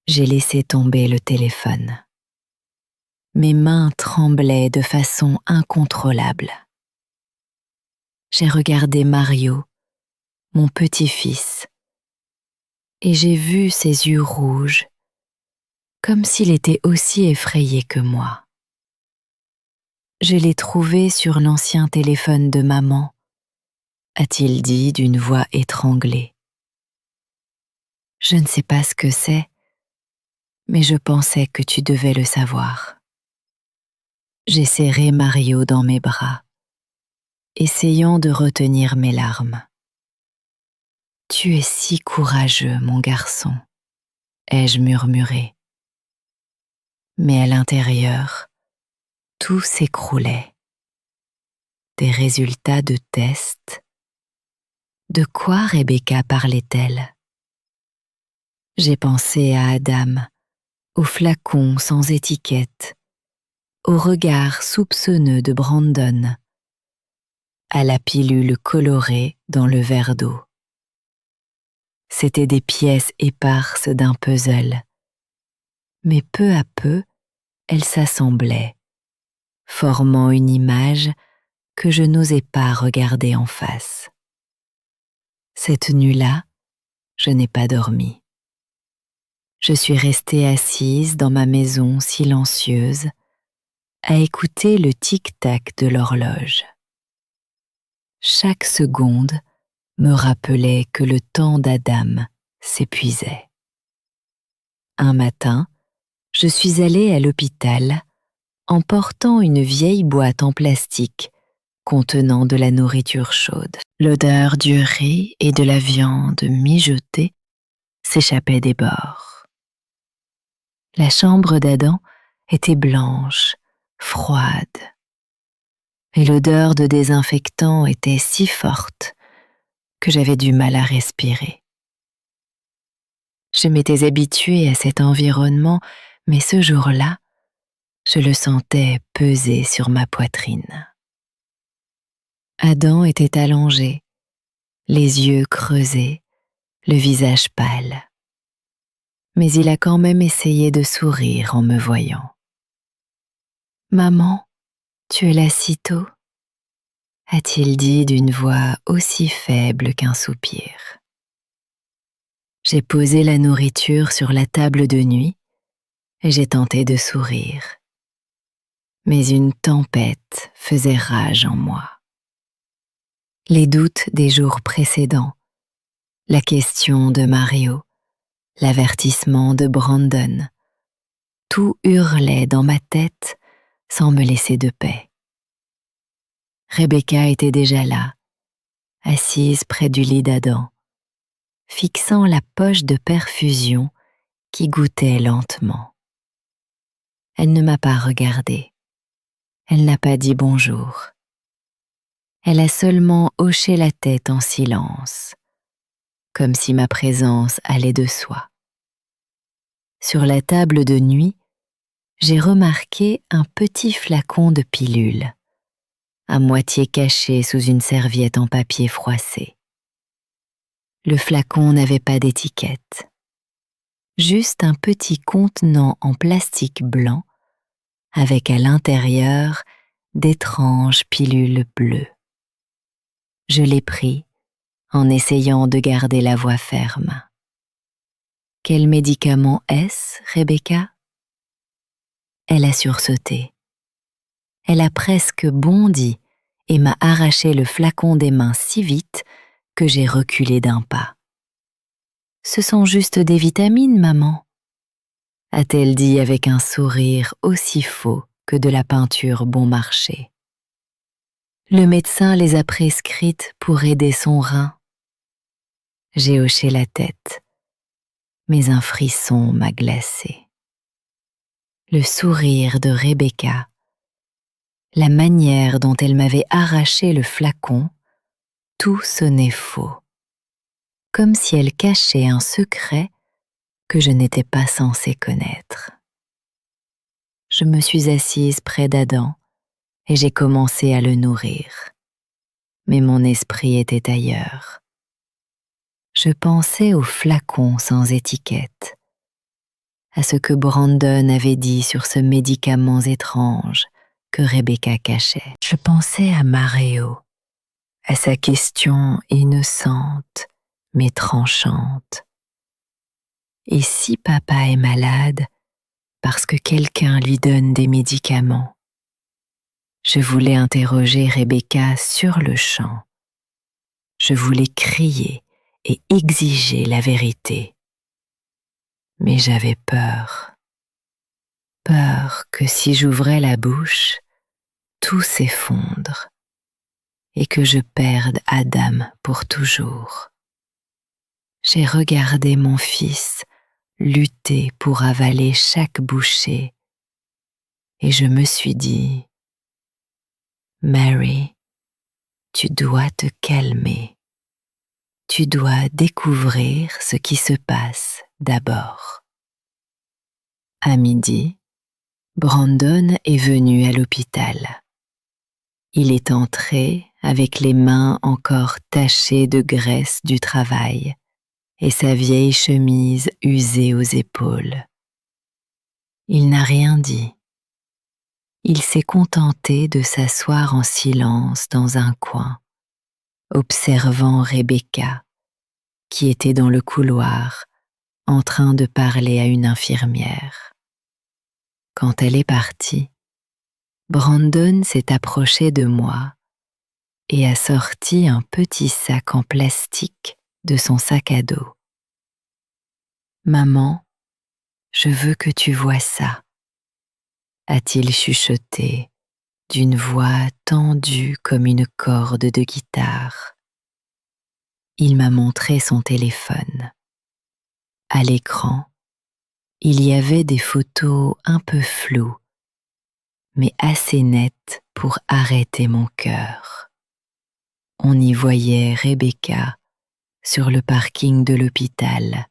J'ai laissé tomber le téléphone. Mes mains tremblaient de façon incontrôlable. J'ai regardé Mario, mon petit-fils, et j'ai vu ses yeux rouges, comme s'il était aussi effrayé que moi. Je l'ai trouvé sur l'ancien téléphone de maman, a-t-il dit d'une voix étranglée. Je ne sais pas ce que c'est, mais je pensais que tu devais le savoir. J'ai serré Mario dans mes bras, essayant de retenir mes larmes. Tu es si courageux, mon garçon, ai-je murmuré. Mais à l'intérieur, tout s'écroulait. Des résultats de tests. De quoi Rebecca parlait-elle? J'ai pensé à Adam, au flacon sans étiquette, au regard soupçonneux de Brandon, à la pilule colorée dans le verre d'eau. C'étaient des pièces éparses d'un puzzle, mais peu à peu, elles s'assemblaient, formant une image que je n'osais pas regarder en face. Cette nuit-là, je n'ai pas dormi. Je suis restée assise dans ma maison silencieuse, à écouter le tic-tac de l'horloge. Chaque seconde me rappelait que le temps d'Adam s'épuisait. Un matin, je suis allée à l'hôpital en portant une vieille boîte en plastique contenant de la nourriture chaude. L'odeur du riz et de la viande mijotée s'échappait des bords. La chambre d'Adam était blanche, froide, et l'odeur de désinfectant était si forte que j'avais du mal à respirer. Je m'étais habituée à cet environnement, mais ce jour-là, je le sentais peser sur ma poitrine. Adam était allongé, les yeux creusés, le visage pâle. Mais il a quand même essayé de sourire en me voyant. « Maman, tu es là si tôt ?» a-t-il dit d'une voix aussi faible qu'un soupir. J'ai posé la nourriture sur la table de nuit et j'ai tenté de sourire. Mais une tempête faisait rage en moi. Les doutes des jours précédents, la question de Mario, l'avertissement de Brandon, tout hurlait dans ma tête sans me laisser de paix. Rebecca était déjà là, assise près du lit d'Adam, fixant la poche de perfusion qui goûtait lentement. Elle ne m'a pas regardée. Elle n'a pas dit bonjour. Elle a seulement hoché la tête en silence, comme si ma présence allait de soi. Sur la table de nuit, j'ai remarqué un petit flacon de pilules, à moitié caché sous une serviette en papier froissé. Le flacon n'avait pas d'étiquette, juste un petit contenant en plastique blanc avec à l'intérieur d'étranges pilules bleues. Je l'ai pris en essayant de garder la voix ferme. « Quel médicament est-ce, Rebecca ?» Elle a sursauté. Elle a presque bondi et m'a arraché le flacon des mains si vite que j'ai reculé d'un pas. « Ce sont juste des vitamines, maman » a-t-elle dit avec un sourire aussi faux que de la peinture bon marché. Le médecin les a prescrites pour aider son rein. J'ai hoché la tête, mais un frisson m'a glacée. Le sourire de Rebecca, la manière dont elle m'avait arraché le flacon, tout sonnait faux, comme si elle cachait un secret que je n'étais pas censée connaître. Je me suis assise près d'Adam et j'ai commencé à le nourrir. Mais mon esprit était ailleurs. Je pensais aux flacons sans étiquette, à ce que Brandon avait dit sur ce médicament étrange que Rebecca cachait. Je pensais à Mario, à sa question innocente mais tranchante. Et si papa est malade parce que quelqu'un lui donne des médicaments? Je voulais interroger Rebecca sur le champ. Je voulais crier et exiger la vérité. Mais j'avais peur. Peur que si j'ouvrais la bouche, tout s'effondre et que je perde Adam pour toujours. J'ai regardé mon fils lutter pour avaler chaque bouchée et je me suis dit, Mary, tu dois te calmer. Tu dois découvrir ce qui se passe d'abord. À midi, Brandon est venu à l'hôpital. Il est entré avec les mains encore tachées de graisse du travail et sa vieille chemise usée aux épaules. Il n'a rien dit. Il s'est contenté de s'asseoir en silence dans un coin, observant Rebecca, qui était dans le couloir, en train de parler à une infirmière. Quand elle est partie, Brandon s'est approché de moi et a sorti un petit sac en plastique de son sac à dos. Maman, je veux que tu vois ça, a-t-il chuchoté d'une voix tendue comme une corde de guitare. Il m'a montré son téléphone. À l'écran, il y avait des photos un peu floues, mais assez nettes pour arrêter mon cœur. On y voyait Rebecca sur le parking de l'hôpital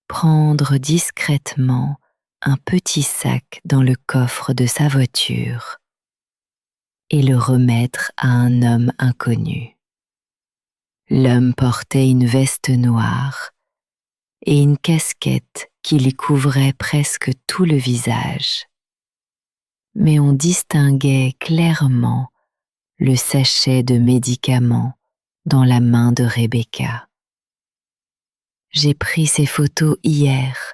prendre discrètement un petit sac dans le coffre de sa voiture et le remettre à un homme inconnu. L'homme portait une veste noire et une casquette qui lui couvrait presque tout le visage. Mais on distinguait clairement le sachet de médicaments dans la main de Rebecca. J'ai pris ces photos hier,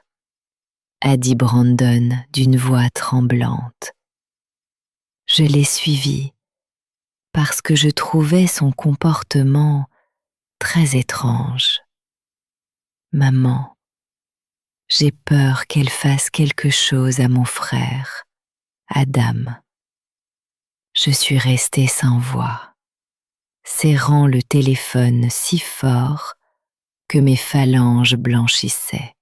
a dit Brandon d'une voix tremblante. Je l'ai suivi parce que je trouvais son comportement très étrange. Maman, j'ai peur qu'elle fasse quelque chose à mon frère, Adam. Je suis restée sans voix, serrant le téléphone si fort que mes phalanges blanchissaient.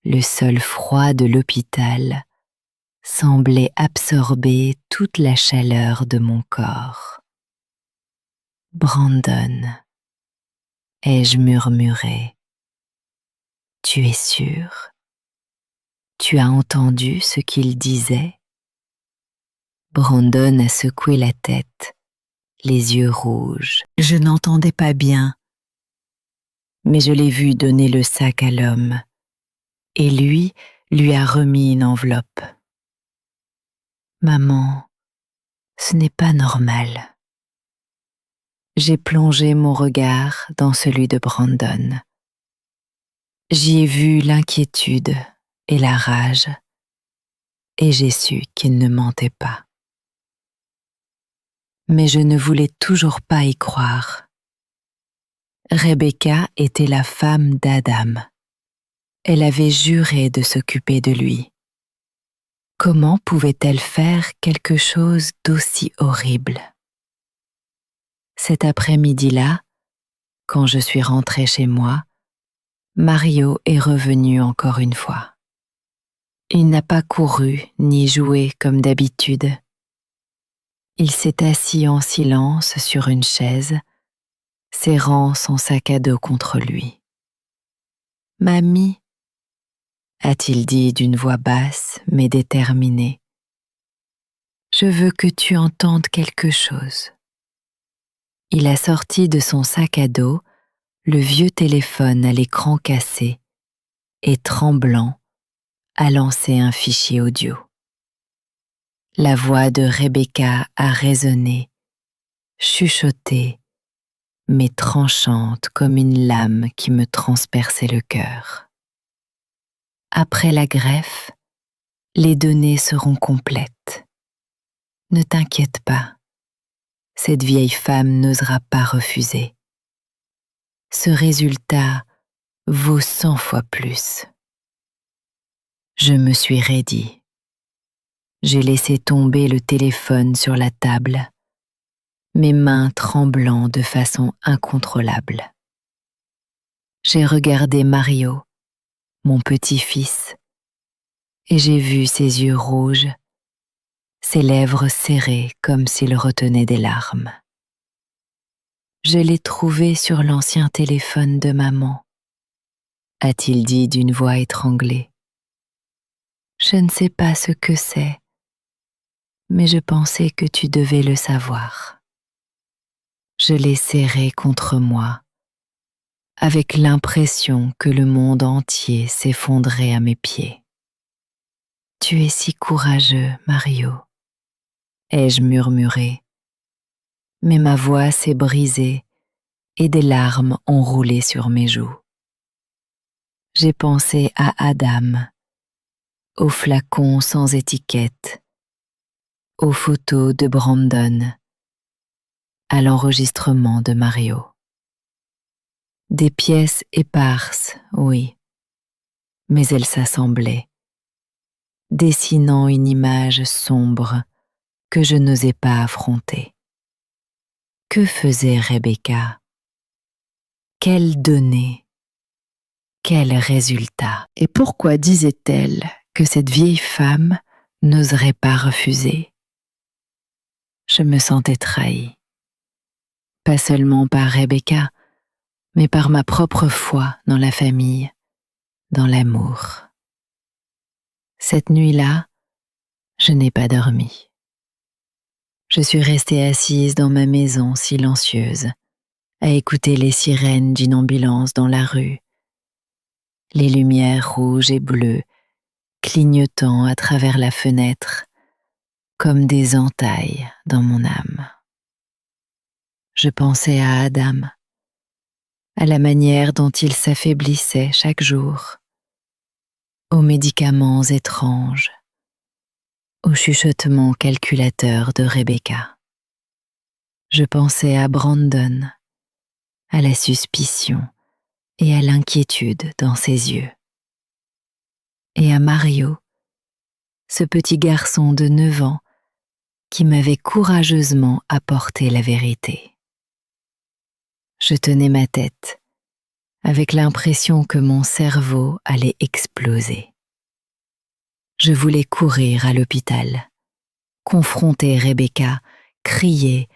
Le sol froid de l'hôpital semblait absorber toute la chaleur de mon corps. Brandon, ai-je murmuré, tu es sûr? Tu as entendu ce qu'il disait? Brandon a secoué la tête, les yeux rouges. Je n'entendais pas bien, mais je l'ai vu donner le sac à l'homme, et lui a remis une enveloppe. Maman, ce n'est pas normal. J'ai plongé mon regard dans celui de Brandon. J'y ai vu l'inquiétude et la rage, et j'ai su qu'il ne mentait pas. Mais je ne voulais toujours pas y croire. Rebecca était la femme d'Adam. Elle avait juré de s'occuper de lui. Comment pouvait-elle faire quelque chose d'aussi horrible? Cet après-midi-là, quand je suis rentrée chez moi, Mario est revenu encore une fois. Il n'a pas couru ni joué comme d'habitude. Il s'est assis en silence sur une chaise, serrant son sac à dos contre lui. « Mamie » a-t-il dit d'une voix basse mais déterminée. Je veux que tu entendes quelque chose. » Il a sorti de son sac à dos le vieux téléphone à l'écran cassé et, tremblant, a lancé un fichier audio. La voix de Rebecca a résonné, chuchotée, mais tranchante comme une lame qui me transperçait le cœur. Après la greffe, les données seront complètes. Ne t'inquiète pas, cette vieille femme n'osera pas refuser. Ce résultat vaut 100 fois plus. Je me suis raidie. J'ai laissé tomber le téléphone sur la table, mes mains tremblant de façon incontrôlable. J'ai regardé Mario, mon petit-fils, et j'ai vu ses yeux rouges, ses lèvres serrées comme s'il retenait des larmes. Je l'ai trouvé sur l'ancien téléphone de maman, a-t-il dit d'une voix étranglée. Je ne sais pas ce que c'est, mais je pensais que tu devais le savoir. Je l'ai serré contre moi, avec l'impression que le monde entier s'effondrait à mes pieds. Tu es si courageux, Mario, ai-je murmuré, mais ma voix s'est brisée et des larmes ont roulé sur mes joues. J'ai pensé à Adam, aux flacons sans étiquette, aux photos de Brandon, à l'enregistrement de Mario. Des pièces éparses, oui, mais elles s'assemblaient, dessinant une image sombre que je n'osais pas affronter. Que faisait Rebecca? Quelles données? Quel résultat? Et pourquoi disait-elle que cette vieille femme n'oserait pas refuser? Je me sentais trahie. Pas seulement par Rebecca, mais par ma propre foi dans la famille, dans l'amour. Cette nuit-là, je n'ai pas dormi. Je suis restée assise dans ma maison silencieuse, à écouter les sirènes d'une ambulance dans la rue, les lumières rouges et bleues clignotant à travers la fenêtre comme des entailles dans mon âme. Je pensais à Adam, à la manière dont il s'affaiblissait chaque jour, aux médicaments étranges, au chuchotement calculateur de Rebecca. Je pensais à Brandon, à la suspicion et à l'inquiétude dans ses yeux. Et à Mario, ce petit garçon de 9 ans qui m'avait courageusement apporté la vérité. Je tenais ma tête, avec l'impression que mon cerveau allait exploser. Je voulais courir à l'hôpital, confronter Rebecca, crier,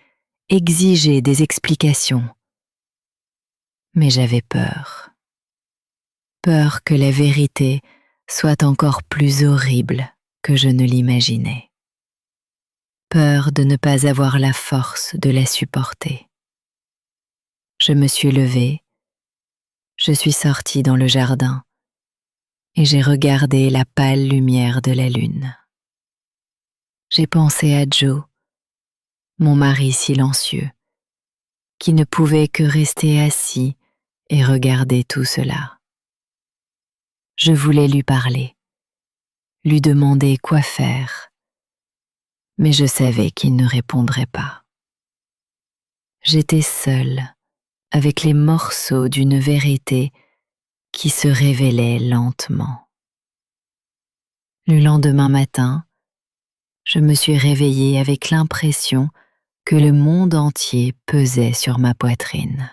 exiger des explications. Mais j'avais peur. Peur que la vérité soit encore plus horrible que je ne l'imaginais. Peur de ne pas avoir la force de la supporter. Je me suis levée, je suis sortie dans le jardin et j'ai regardé la pâle lumière de la lune. J'ai pensé à Joe, mon mari silencieux, qui ne pouvait que rester assis et regarder tout cela. Je voulais lui parler, lui demander quoi faire, mais je savais qu'il ne répondrait pas. J'étais seule avec les morceaux d'une vérité qui se révélait lentement. Le lendemain matin, je me suis réveillée avec l'impression que le monde entier pesait sur ma poitrine.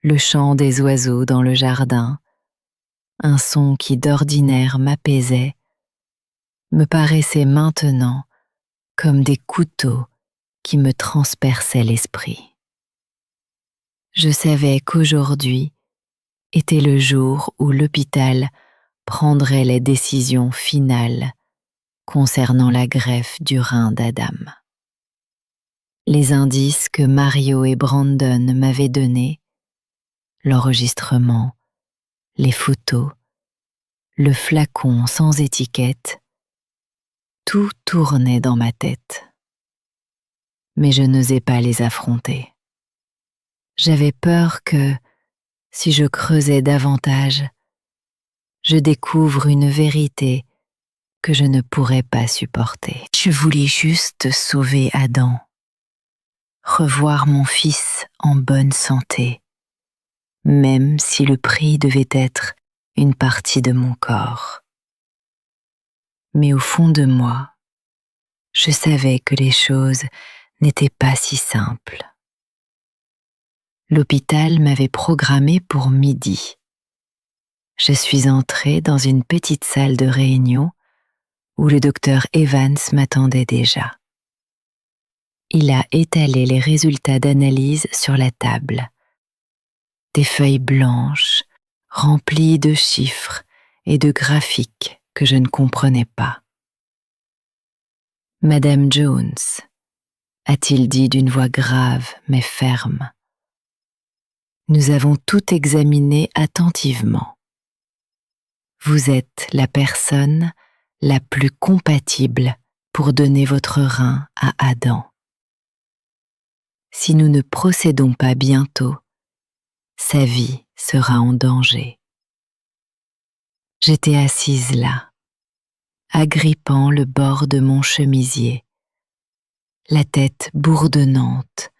Le chant des oiseaux dans le jardin, un son qui d'ordinaire m'apaisait, me paraissait maintenant comme des couteaux qui me transperçaient l'esprit. Je savais qu'aujourd'hui était le jour où l'hôpital prendrait les décisions finales concernant la greffe du rein d'Adam. Les indices que Mario et Brandon m'avaient donnés, l'enregistrement, les photos, le flacon sans étiquette, tout tournait dans ma tête. Mais je n'osais pas les affronter. J'avais peur que, si je creusais davantage, je découvre une vérité que je ne pourrais pas supporter. Je voulais juste sauver Adam, revoir mon fils en bonne santé, même si le prix devait être une partie de mon corps. Mais au fond de moi, je savais que les choses n'étaient pas si simples. L'hôpital m'avait programmé pour midi. Je suis entrée dans une petite salle de réunion où le docteur Evans m'attendait déjà. Il a étalé les résultats d'analyse sur la table. Des feuilles blanches, remplies de chiffres et de graphiques que je ne comprenais pas. « Madame Jones », a-t-il dit d'une voix grave mais ferme, « nous avons tout examiné attentivement. Vous êtes la personne la plus compatible pour donner votre rein à Adam. Si nous ne procédons pas bientôt, sa vie sera en danger. » J'étais assise là, agrippant le bord de mon chemisier, la tête bourdonnante,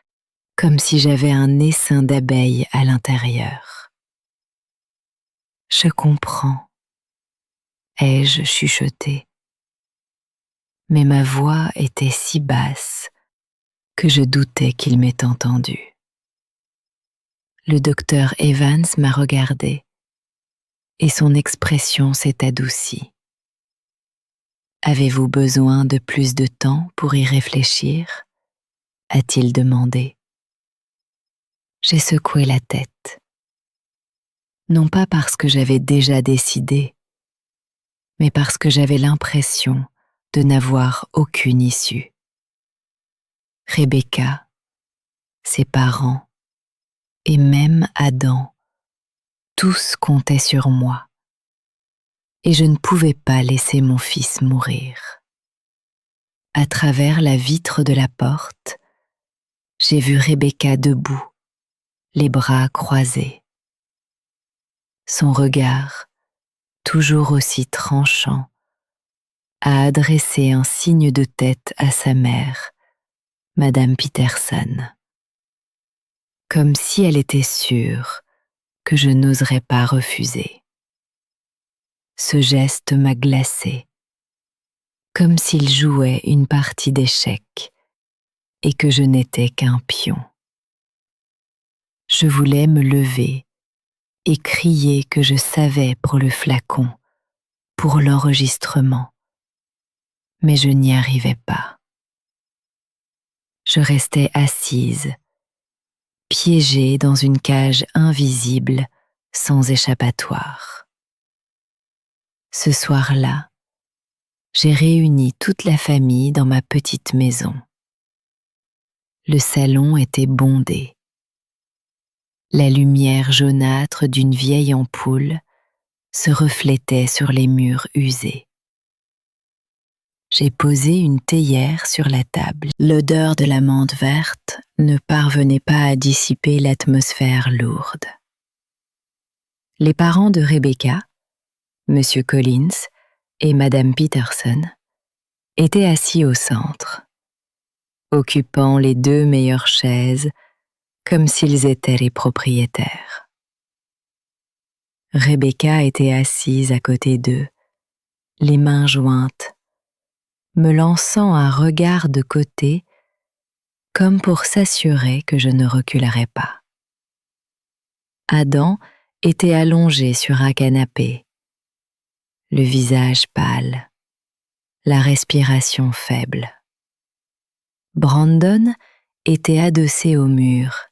comme si j'avais un essaim d'abeilles à l'intérieur. « Je comprends », ai-je chuchoté. Mais ma voix était si basse que je doutais qu'il m'ait entendue. Le docteur Evans m'a regardé et son expression s'est adoucie. « Avez-vous besoin de plus de temps pour y réfléchir ?» a-t-il demandé. J'ai secoué la tête. Non pas parce que j'avais déjà décidé, mais parce que j'avais l'impression de n'avoir aucune issue. Rebecca, ses parents, et même Adam, tous comptaient sur moi, et je ne pouvais pas laisser mon fils mourir. À travers la vitre de la porte, j'ai vu Rebecca debout, les bras croisés. Son regard, toujours aussi tranchant, a adressé un signe de tête à sa mère, Madame Peterson, comme si elle était sûre que je n'oserais pas refuser. Ce geste m'a glacée, comme s'il jouait une partie d'échecs et que je n'étais qu'un pion. Je voulais me lever et crier que je savais pour le flacon, pour l'enregistrement, mais je n'y arrivais pas. Je restais assise, piégée dans une cage invisible, sans échappatoire. Ce soir-là, j'ai réuni toute la famille dans ma petite maison. Le salon était bondé. La lumière jaunâtre d'une vieille ampoule se reflétait sur les murs usés. J'ai posé une théière sur la table. L'odeur de la menthe verte ne parvenait pas à dissiper l'atmosphère lourde. Les parents de Rebecca, Monsieur Collins et Madame Peterson, étaient assis au centre, occupant les 2 meilleures chaises comme s'ils étaient les propriétaires. Rebecca était assise à côté d'eux, les mains jointes, me lançant un regard de côté comme pour s'assurer que je ne reculerais pas. Adam était allongé sur un canapé, le visage pâle, la respiration faible. Brandon était adossé au mur,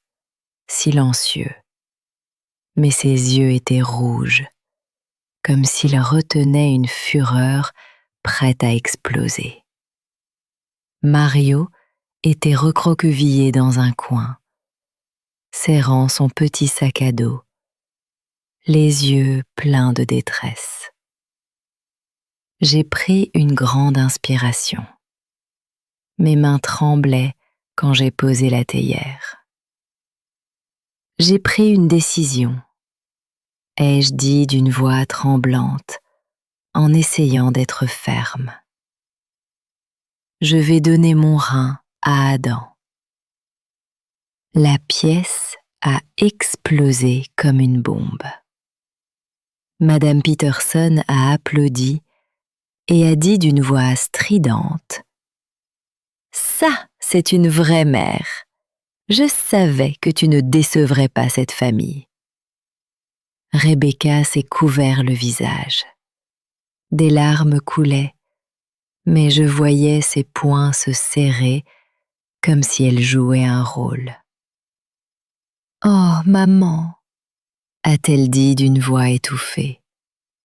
silencieux, mais ses yeux étaient rouges, comme s'il retenait une fureur prête à exploser. Mario était recroquevillé dans un coin, serrant son petit sac à dos, les yeux pleins de détresse. J'ai pris une grande inspiration. Mes mains tremblaient quand j'ai posé la théière. J'ai pris une décision, ai-je dit d'une voix tremblante, en essayant d'être ferme. Je vais donner mon rein à Adam. La pièce a explosé comme une bombe. Madame Peterson a applaudi et a dit d'une voix stridente: « Ça, c'est une vraie mère. Je savais que tu ne décevrais pas cette famille. » Rebecca s'est couvert le visage. Des larmes coulaient, mais je voyais ses poings se serrer comme si elle jouait un rôle. « Oh, maman !» a-t-elle dit d'une voix étouffée.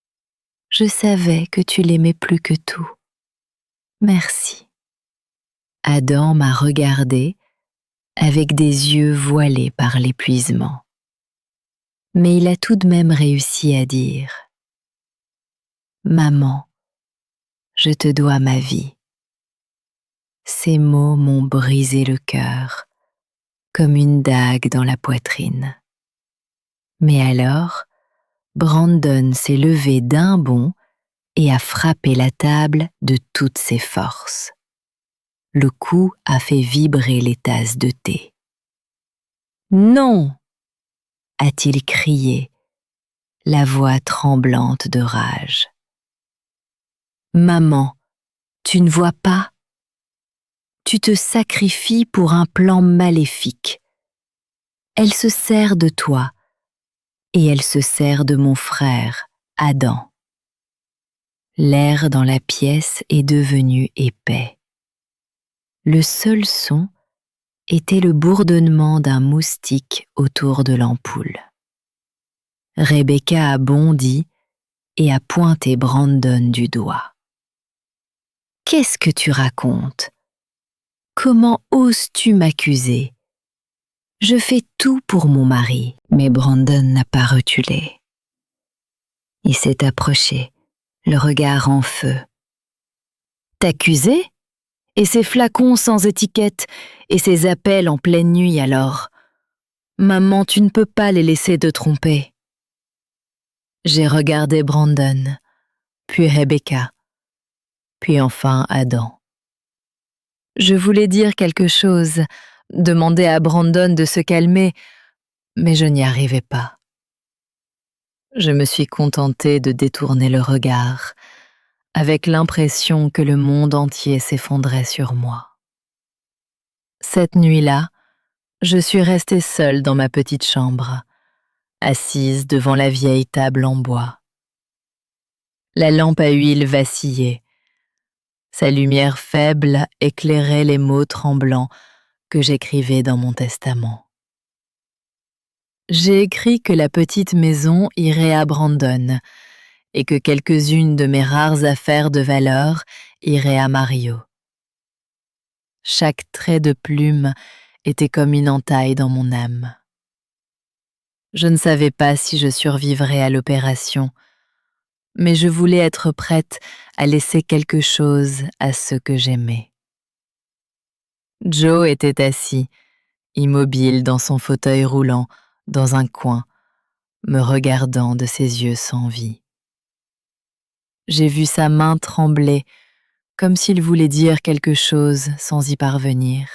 « Je savais que tu l'aimais plus que tout. Merci. » Adam m'a regardée avec des yeux voilés par l'épuisement. Mais il a tout de même réussi à dire: « Maman, je te dois ma vie. » Ces mots m'ont brisé le cœur, comme une dague dans la poitrine. Mais alors, Brandon s'est levé d'un bond et a frappé la table de toutes ses forces. Le coup a fait vibrer les tasses de thé. « Non !» a-t-il crié, la voix tremblante de rage. « Maman, tu ne vois pas? Tu te sacrifies pour un plan maléfique. Elle se sert de toi et elle se sert de mon frère, Adam. » L'air dans la pièce est devenu épais. Le seul son était le bourdonnement d'un moustique autour de l'ampoule. Rebecca a bondi et a pointé Brandon du doigt. « Qu'est-ce que tu racontes? Comment oses-tu m'accuser? Je fais tout pour mon mari. » Mais Brandon n'a pas reculé. Il s'est approché, le regard en feu. « T'accuser? Et ces flacons sans étiquette et ces appels en pleine nuit alors? Maman, tu ne peux pas les laisser te tromper. » J'ai regardé Brandon, puis Rebecca, puis enfin Adam. Je voulais dire quelque chose, demander à Brandon de se calmer, mais je n'y arrivais pas. Je me suis contentée de détourner le regard, avec l'impression que le monde entier s'effondrait sur moi. Cette nuit-là, je suis restée seule dans ma petite chambre, assise devant la vieille table en bois. La lampe à huile vacillait. Sa lumière faible éclairait les mots tremblants que j'écrivais dans mon testament. J'ai écrit que la petite maison irait à Brandon et que quelques-unes de mes rares affaires de valeur iraient à Mario. Chaque trait de plume était comme une entaille dans mon âme. Je ne savais pas si je survivrais à l'opération, mais je voulais être prête à laisser quelque chose à ceux que j'aimais. Joe était assis, immobile dans son fauteuil roulant, dans un coin, me regardant de ses yeux sans vie. J'ai vu sa main trembler, comme s'il voulait dire quelque chose sans y parvenir.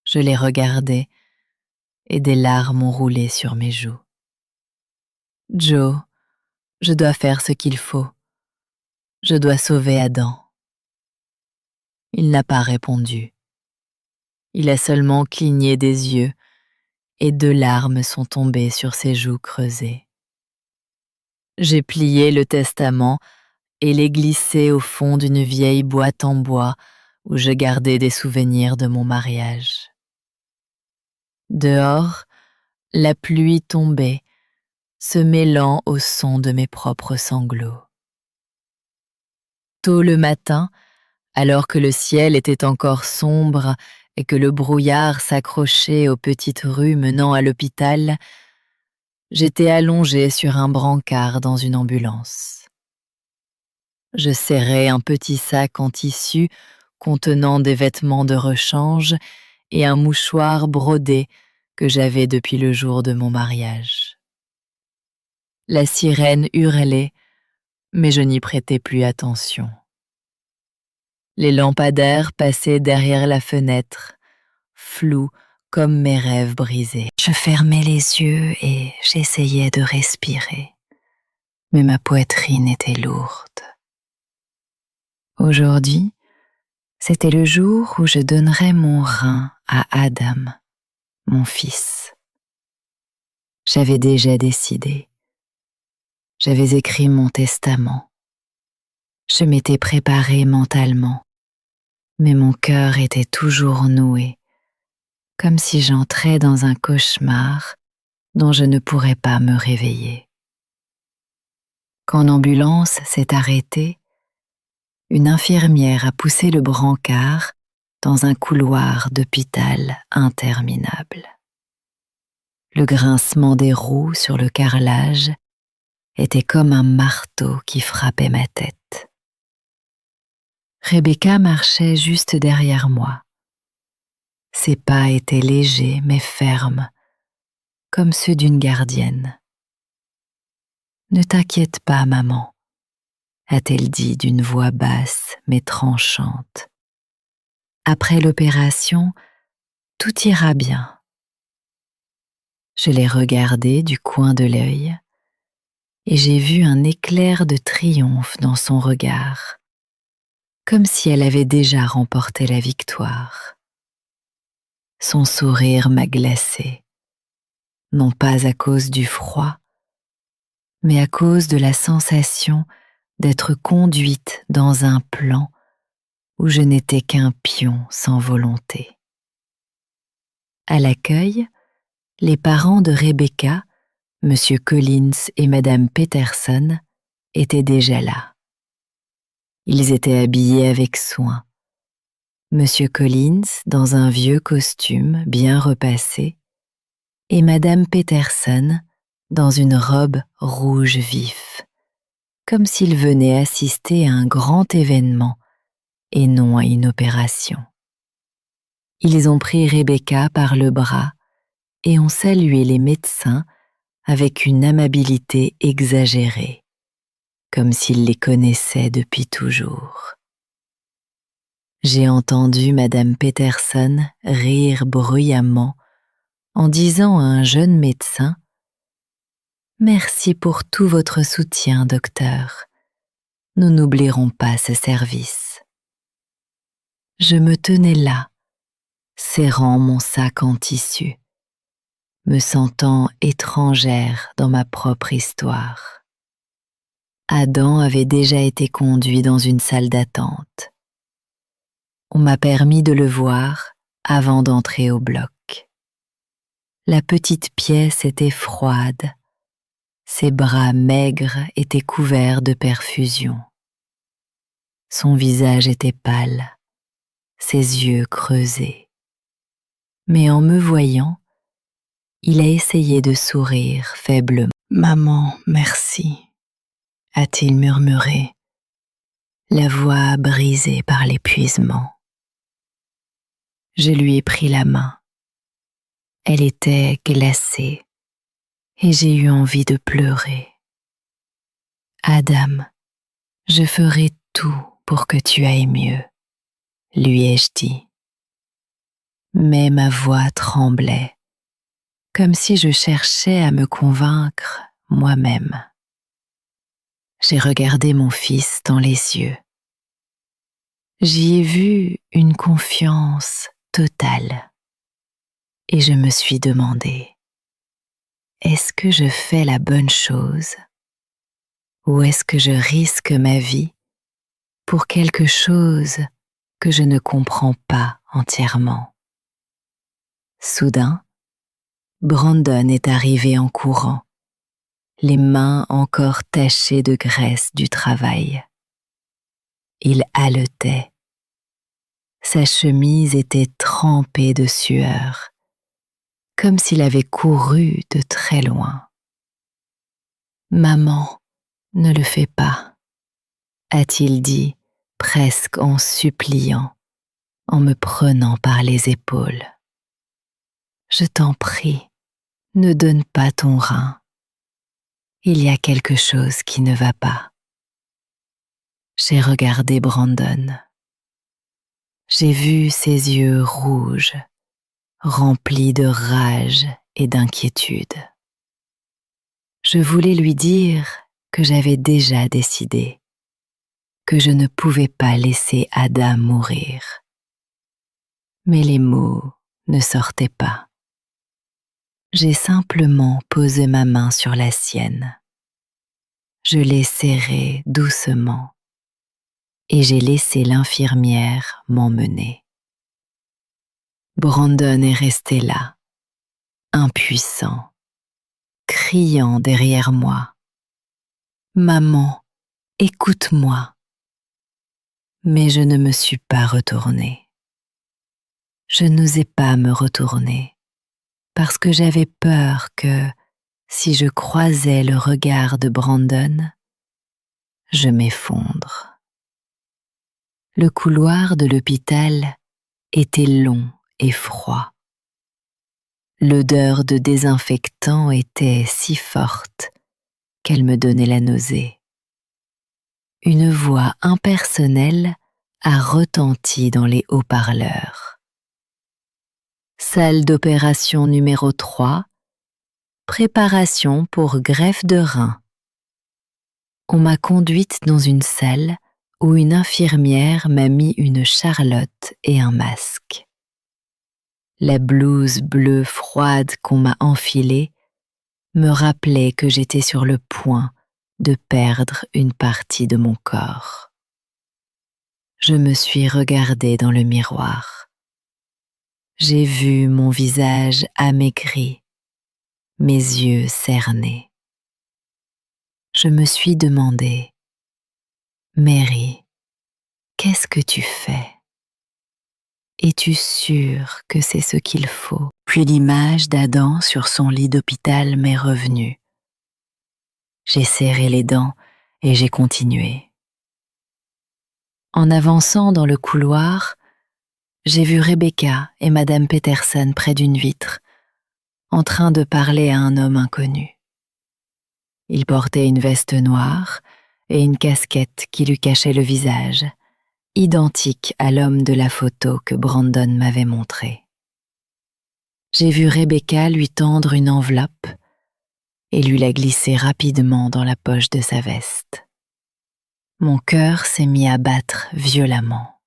Je l'ai regardé, et des larmes ont roulé sur mes joues. « Joe, je dois faire ce qu'il faut. Je dois sauver Adam. » Il n'a pas répondu. Il a seulement cligné des yeux, et 2 larmes sont tombées sur ses joues creusées. J'ai plié le testament et l'ai glissé au fond d'une vieille boîte en bois où je gardais des souvenirs de mon mariage. Dehors, la pluie tombait, se mêlant au son de mes propres sanglots. Tôt le matin, alors que le ciel était encore sombre et que le brouillard s'accrochait aux petites rues menant à l'hôpital, j'étais allongée sur un brancard dans une ambulance. Je serrais un petit sac en tissu contenant des vêtements de rechange et un mouchoir brodé que j'avais depuis le jour de mon mariage. La sirène hurlait, mais je n'y prêtais plus attention. Les lampadaires passaient derrière la fenêtre, flous comme mes rêves brisés. Je fermais les yeux et j'essayais de respirer, mais ma poitrine était lourde. Aujourd'hui, c'était le jour où je donnerais mon rein à Adam, mon fils. J'avais déjà décidé. J'avais écrit mon testament. Je m'étais préparée mentalement, mais mon cœur était toujours noué, comme si j'entrais dans un cauchemar dont je ne pourrais pas me réveiller. Quand l'ambulance s'est arrêtée, une infirmière a poussé le brancard dans un couloir d'hôpital interminable. Le grincement des roues sur le carrelage était comme un marteau qui frappait ma tête. Rebecca marchait juste derrière moi. Ses pas étaient légers mais fermes, comme ceux d'une gardienne. « Ne t'inquiète pas, maman », a-t-elle dit d'une voix basse mais tranchante. « Après l'opération, tout ira bien. » Je l'ai regardée du coin de l'œil et j'ai vu un éclair de triomphe dans son regard, comme si elle avait déjà remporté la victoire. Son sourire m'a glacée, non pas à cause du froid, mais à cause de la sensation d'être conduite dans un plan où je n'étais qu'un pion sans volonté. À l'accueil, les parents de Rebecca, Monsieur Collins et Madame Peterson, étaient déjà là. Ils étaient habillés avec soin. Monsieur Collins dans un vieux costume bien repassé et Madame Peterson dans une robe rouge vif, comme s'ils venaient assister à un grand événement et non à une opération. Ils ont pris Rebecca par le bras et ont salué les médecins avec une amabilité exagérée, comme s'ils les connaissaient depuis toujours. J'ai entendu Madame Peterson rire bruyamment en disant à un jeune médecin « Merci pour tout votre soutien, docteur. Nous n'oublierons pas ce service. » Je me tenais là, serrant mon sac en tissu, me sentant étrangère dans ma propre histoire. Adam avait déjà été conduit dans une salle d'attente. On m'a permis de le voir avant d'entrer au bloc. La petite pièce était froide, ses bras maigres étaient couverts de perfusion. Son visage était pâle, ses yeux creusés. Mais en me voyant, il a essayé de sourire faiblement. « Maman, merci », a-t-il murmuré, la voix brisée par l'épuisement. Je lui ai pris la main. Elle était glacée et j'ai eu envie de pleurer. « Adam, je ferai tout pour que tu ailles mieux, » lui ai-je dit. Mais ma voix tremblait, comme si je cherchais à me convaincre moi-même. J'ai regardé mon fils dans les yeux. J'y ai vu une confiance totale et je me suis demandé, est-ce que je fais la bonne chose ou est-ce que je risque ma vie pour quelque chose que je ne comprends pas entièrement? Soudain, Brandon est arrivé en courant, les mains encore tachées de graisse du travail. il haletait. Sa chemise était trempée de sueur, comme s'il avait couru de très loin. « Maman, ne le fais pas », a-t-il dit, presque en suppliant, en me prenant par les épaules. « Je t'en prie, ne donne pas ton rein. Il y a quelque chose qui ne va pas. » J'ai regardé Brandon. J'ai vu ses yeux rouges, remplis de rage et d'inquiétude. Je voulais lui dire que j'avais déjà décidé, que je ne pouvais pas laisser Ada mourir. Mais les mots ne sortaient pas. J'ai simplement posé ma main sur la sienne. Je l'ai serrée doucement et j'ai laissé l'infirmière m'emmener. Brandon est resté là, impuissant, criant derrière moi. « Maman, écoute-moi !» Mais je ne me suis pas retournée. Je n'osais pas me retourner parce que j'avais peur que, si je croisais le regard de Brandon, je m'effondre. Le couloir de l'hôpital était long et froid. L'odeur de désinfectant était si forte qu'elle me donnait la nausée. Une voix impersonnelle a retenti dans les haut-parleurs. Salle d'opération numéro 3, préparation pour greffe de rein. On m'a conduite dans une salle où une infirmière m'a mis une charlotte et un masque. La blouse bleue froide qu'on m'a enfilée me rappelait que j'étais sur le point de perdre une partie de mon corps. Je me suis regardée dans le miroir. J'ai vu mon visage amaigri, mes yeux cernés. Je me suis demandé, « Mary, qu'est-ce que tu fais ? Es-tu sûre que c'est ce qu'il faut ?» Puis l'image d'Adam sur son lit d'hôpital m'est revenue. J'ai serré les dents et j'ai continué. En avançant dans le couloir, j'ai vu Rebecca et Madame Peterson près d'une vitre, en train de parler à un homme inconnu. Il portait une veste noire et une casquette qui lui cachait le visage, identique à l'homme de la photo que Brandon m'avait montrée. J'ai vu Rebecca lui tendre une enveloppe et lui la glisser rapidement dans la poche de sa veste. Mon cœur s'est mis à battre violemment.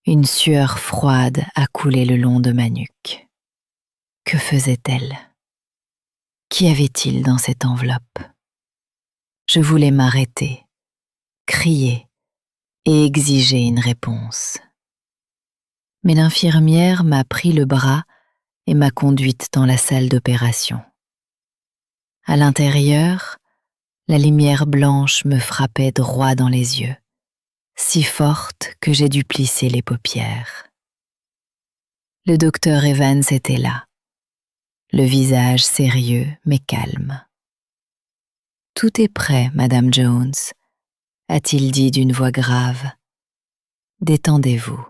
Une sueur froide a coulé le long de ma nuque. Que faisait-elle ? Qu'y avait-il dans cette enveloppe ? Je voulais m'arrêter, crier et exiger une réponse. Mais l'infirmière m'a pris le bras et m'a conduite dans la salle d'opération. À l'intérieur, la lumière blanche me frappait droit dans les yeux, si forte que j'ai dû plisser les paupières. Le docteur Evans était là, le visage sérieux mais calme. « Tout est prêt, Madame Jones », a-t-il dit d'une voix grave. « Détendez-vous. »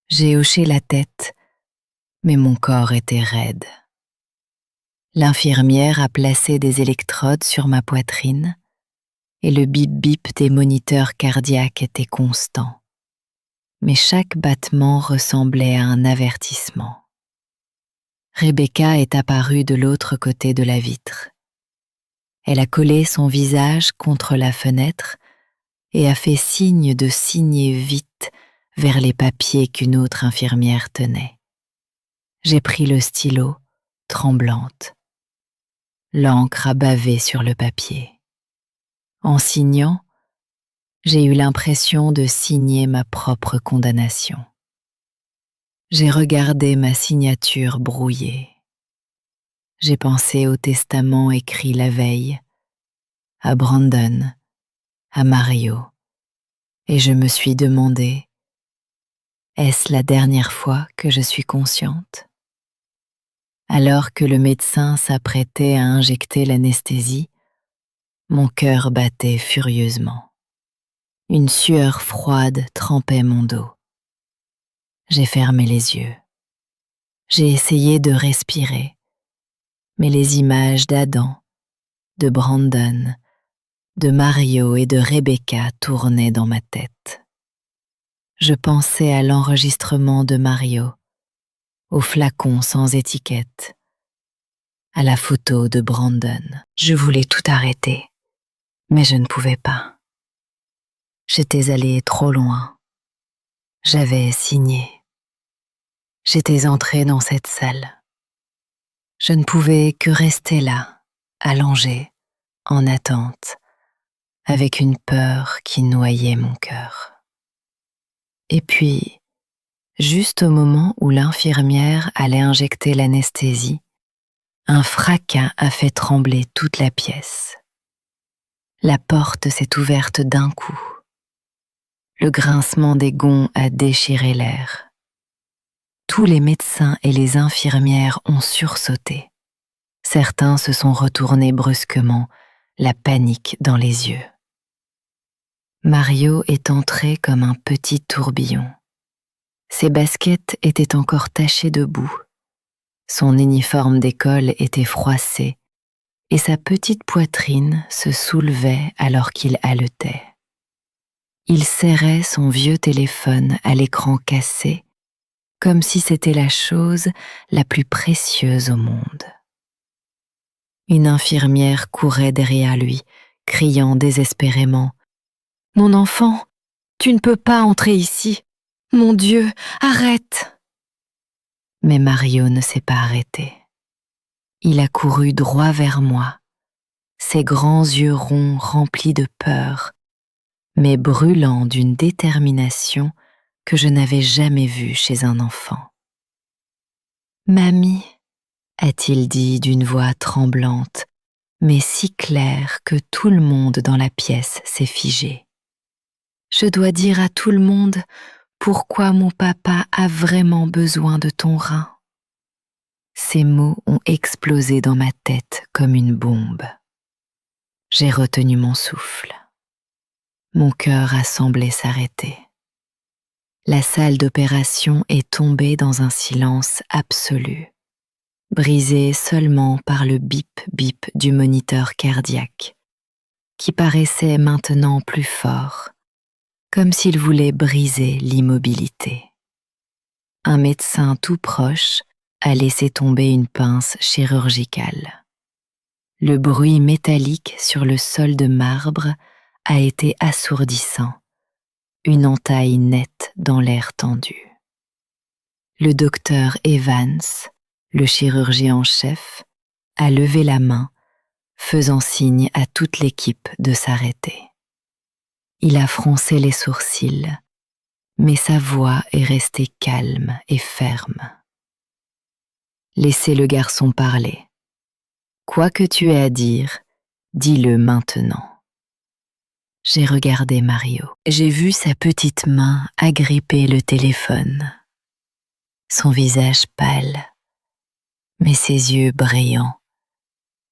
J'ai hoché la tête, mais mon corps était raide. L'infirmière a placé des électrodes sur ma poitrine et le bip-bip des moniteurs cardiaques était constant. Mais chaque battement ressemblait à un avertissement. Rebecca est apparue de l'autre côté de la vitre. Elle a collé son visage contre la fenêtre et a fait signe de signer vite vers les papiers qu'une autre infirmière tenait. J'ai pris le stylo, tremblante. L'encre a bavé sur le papier. En signant, j'ai eu l'impression de signer ma propre condamnation. J'ai regardé ma signature brouillée. J'ai pensé au testament écrit la veille, à Brandon, à Mario et je me suis demandé, est-ce la dernière fois que je suis consciente? Alors que le médecin s'apprêtait à injecter l'anesthésie, mon cœur battait furieusement. Une sueur froide trempait mon dos. J'ai fermé les yeux. J'ai essayé de respirer, mais les images d'Adam, de Brandon, de Mario et de Rebecca tournaient dans ma tête. Je pensais à l'enregistrement de Mario, au flacon sans étiquette, à la photo de Brandon. Je voulais tout arrêter, mais je ne pouvais pas. J'étais allée trop loin. J'avais signé. J'étais entrée dans cette salle. Je ne pouvais que rester là, allongée, en attente, avec une peur qui noyait mon cœur. Et puis, juste au moment où l'infirmière allait injecter l'anesthésie, un fracas a fait trembler toute la pièce. La porte s'est ouverte d'un coup. Le grincement des gonds a déchiré l'air. Tous les médecins et les infirmières ont sursauté. Certains se sont retournés brusquement, la panique dans les yeux. Mario est entré comme un petit tourbillon. Ses baskets étaient encore tachées de boue. Son uniforme d'école était froissé et sa petite poitrine se soulevait alors qu'il haletait. Il serrait son vieux téléphone à l'écran cassé comme si c'était la chose la plus précieuse au monde. Une infirmière courait derrière lui, criant désespérément « Mon enfant, tu ne peux pas entrer ici. Mon Dieu, arrête !» Mais Mario ne s'est pas arrêté. Il a couru droit vers moi, ses grands yeux ronds remplis de peur, mais brûlants d'une détermination que je n'avais jamais vue chez un enfant. « Mamie » a-t-il dit d'une voix tremblante, mais si claire que tout le monde dans la pièce s'est figé. Je dois dire à tout le monde pourquoi mon papa a vraiment besoin de ton rein. Ces mots ont explosé dans ma tête comme une bombe. J'ai retenu mon souffle. Mon cœur a semblé s'arrêter. La salle d'opération est tombée dans un silence absolu, brisé seulement par le bip-bip du moniteur cardiaque, qui paraissait maintenant plus fort, comme s'il voulait briser l'immobilité. Un médecin tout proche a laissé tomber une pince chirurgicale. Le bruit métallique sur le sol de marbre a été assourdissant, une entaille nette dans l'air tendu. Le docteur Evans, le chirurgien en chef, a levé la main, faisant signe à toute l'équipe de s'arrêter. Il a froncé les sourcils, mais sa voix est restée calme et ferme. Laissez le garçon parler. Quoi que tu aies à dire, dis-le maintenant. J'ai regardé Mario. J'ai vu sa petite main agripper le téléphone. Son visage pâle, mais ses yeux brillants,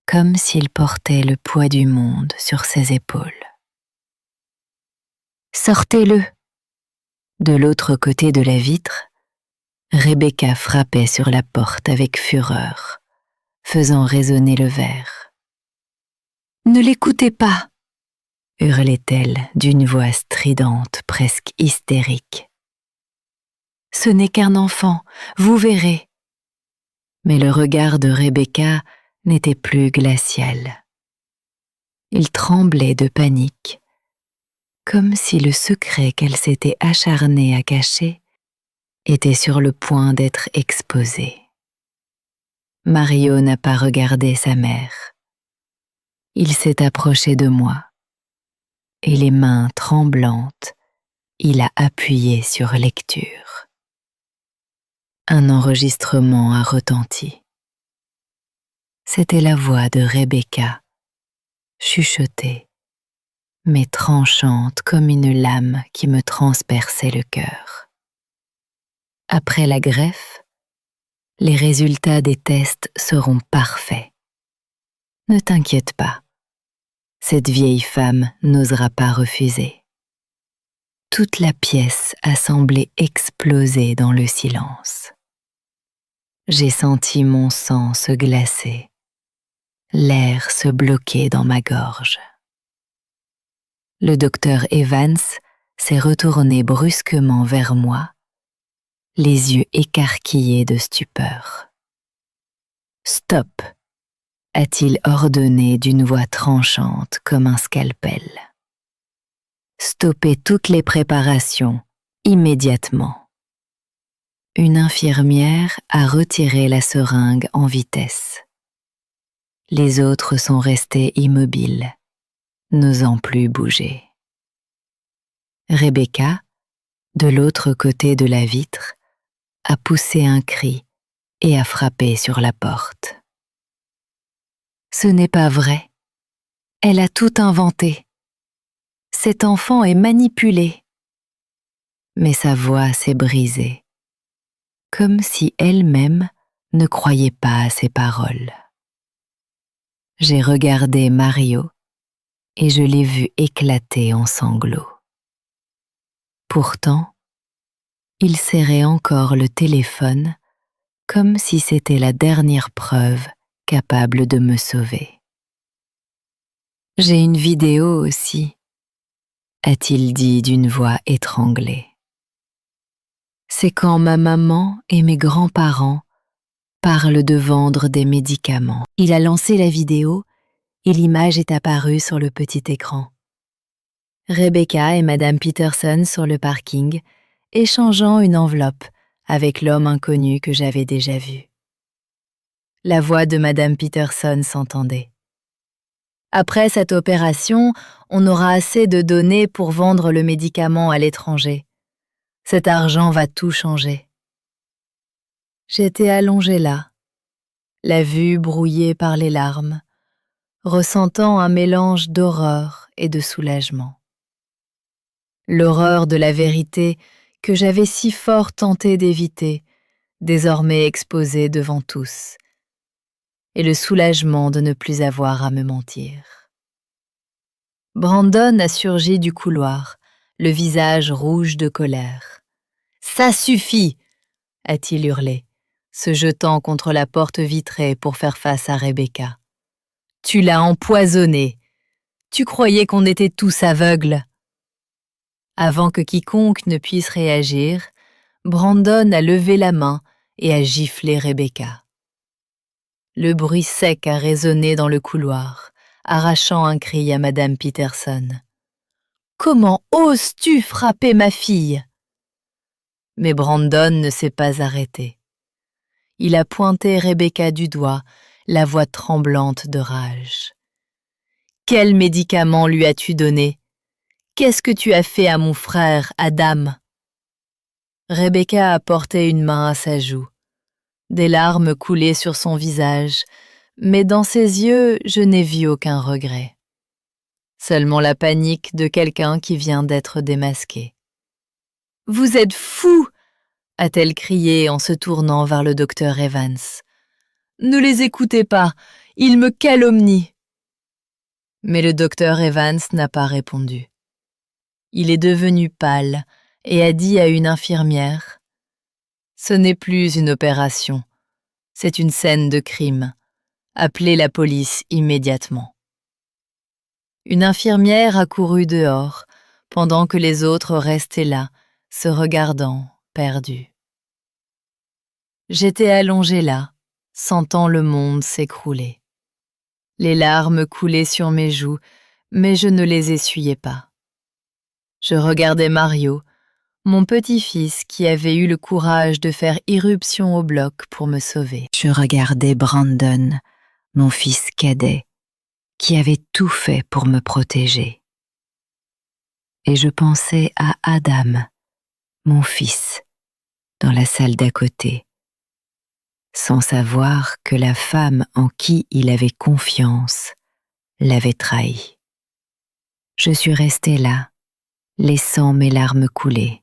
comme s'il portait le poids du monde sur ses épaules. Sortez-le! De l'autre côté de la vitre, Rebecca frappait sur la porte avec fureur, faisant résonner le verre. « Ne l'écoutez pas !» hurlait-elle d'une voix stridente, presque hystérique. « Ce n'est qu'un enfant, vous verrez. » Mais le regard de Rebecca n'était plus glacial. Il tremblait de panique, comme si le secret qu'elle s'était acharnée à cacher était sur le point d'être exposé. Mario n'a pas regardé sa mère. Il s'est approché de moi, et les mains tremblantes, il a appuyé sur lecture. Un enregistrement a retenti. C'était la voix de Rebecca, chuchotée, mais tranchante comme une lame qui me transperçait le cœur. Après la greffe, les résultats des tests seront parfaits. Ne t'inquiète pas, cette vieille femme n'osera pas refuser. Toute la pièce a semblé exploser dans le silence. J'ai senti mon sang se glacer, l'air se bloquer dans ma gorge. Le docteur Evans s'est retourné brusquement vers moi, les yeux écarquillés de stupeur. « Stop !» a-t-il ordonné d'une voix tranchante comme un scalpel. « Stoppez toutes les préparations, immédiatement. » Une infirmière a retiré la seringue en vitesse. Les autres sont restés immobiles, n'osant plus bouger. Rebecca, de l'autre côté de la vitre, a poussé un cri et a frappé sur la porte. Ce n'est pas vrai. Elle a tout inventé. Cet enfant est manipulé. Mais sa voix s'est brisée, comme si elle-même ne croyait pas à ses paroles. J'ai regardé Mario et je l'ai vu éclater en sanglots. Pourtant, il serrait encore le téléphone comme si c'était la dernière preuve capable de me sauver. « J'ai une vidéo aussi », a-t-il dit d'une voix étranglée. C'est quand ma maman et mes grands-parents parlent de vendre des médicaments. Il a lancé la vidéo et l'image est apparue sur le petit écran. Rebecca et Madame Peterson sur le parking, échangeant une enveloppe avec l'homme inconnu que j'avais déjà vu. La voix de Madame Peterson s'entendait. Après cette opération, on aura assez de données pour vendre le médicament à l'étranger. Cet argent va tout changer. J'étais allongée là, la vue brouillée par les larmes, ressentant un mélange d'horreur et de soulagement. L'horreur de la vérité que j'avais si fort tenté d'éviter, désormais exposée devant tous, et le soulagement de ne plus avoir à me mentir. Brandon a surgi du couloir, le visage rouge de colère. « Ça suffit !» a-t-il hurlé, se jetant contre la porte vitrée pour faire face à Rebecca. « Tu l'as empoisonné. Tu croyais qu'on était tous aveugles. » Avant que quiconque ne puisse réagir, Brandon a levé la main et a giflé Rebecca. Le bruit sec a résonné dans le couloir, arrachant un cri à Madame Peterson. « Comment oses-tu frapper ma fille ?» Mais Brandon ne s'est pas arrêté. Il a pointé Rebecca du doigt, la voix tremblante de rage. « Quel médicament lui as-tu donné ? Qu'est-ce que tu as fait à mon frère, Adam ?» Rebecca a porté une main à sa joue. Des larmes coulaient sur son visage, mais dans ses yeux, je n'ai vu aucun regret. Seulement la panique de quelqu'un qui vient d'être démasqué. « Vous êtes fou !» a-t-elle crié en se tournant vers le docteur Evans. « Ne les écoutez pas, ils me calomnient !» Mais le docteur Evans n'a pas répondu. Il est devenu pâle et a dit à une infirmière « Ce n'est plus une opération, c'est une scène de crime. Appelez la police immédiatement. » Une infirmière a couru dehors, pendant que les autres restaient là, se regardant, perdus. J'étais allongée là, sentant le monde s'écrouler. Les larmes coulaient sur mes joues, mais je ne les essuyais pas. Je regardais Mario, mon petit-fils qui avait eu le courage de faire irruption au bloc pour me sauver. Je regardais Brandon, mon fils cadet, qui avait tout fait pour me protéger. Et je pensais à Adam, mon fils, dans la salle d'à côté, sans savoir que la femme en qui il avait confiance l'avait trahi. Je suis restée là, laissant mes larmes couler,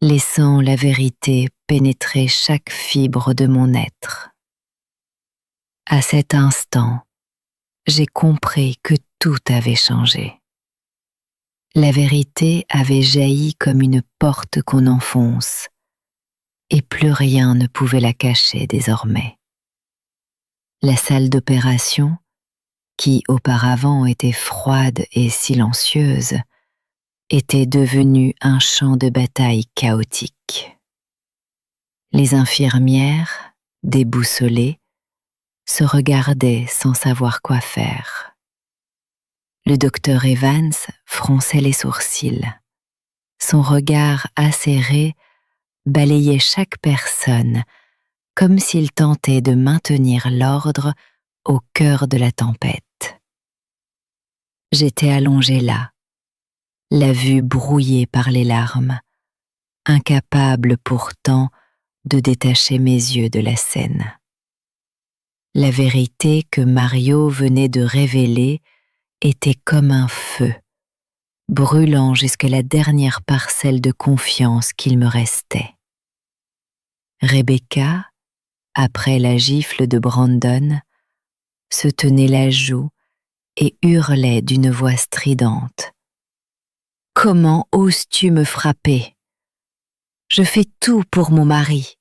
laissant la vérité pénétrer chaque fibre de mon être. À cet instant, j'ai compris que tout avait changé. La vérité avait jailli comme une porte qu'on enfonce, et plus rien ne pouvait la cacher désormais. La salle d'opération, qui auparavant était froide et silencieuse, était devenue un champ de bataille chaotique. Les infirmières, déboussolées, se regardaient sans savoir quoi faire. Le docteur Evans fronçait les sourcils. Son regard acéré balayait chaque personne comme s'il tentait de maintenir l'ordre au cœur de la tempête. J'étais allongée là, la vue brouillée par les larmes, incapable pourtant de détacher mes yeux de la scène. La vérité que Mario venait de révéler était comme un feu, brûlant jusqu'à la dernière parcelle de confiance qu'il me restait. Rebecca, après la gifle de Brandon, se tenait la joue et hurlait d'une voix stridente. « Comment oses-tu me frapper? Je fais tout pour mon mari. »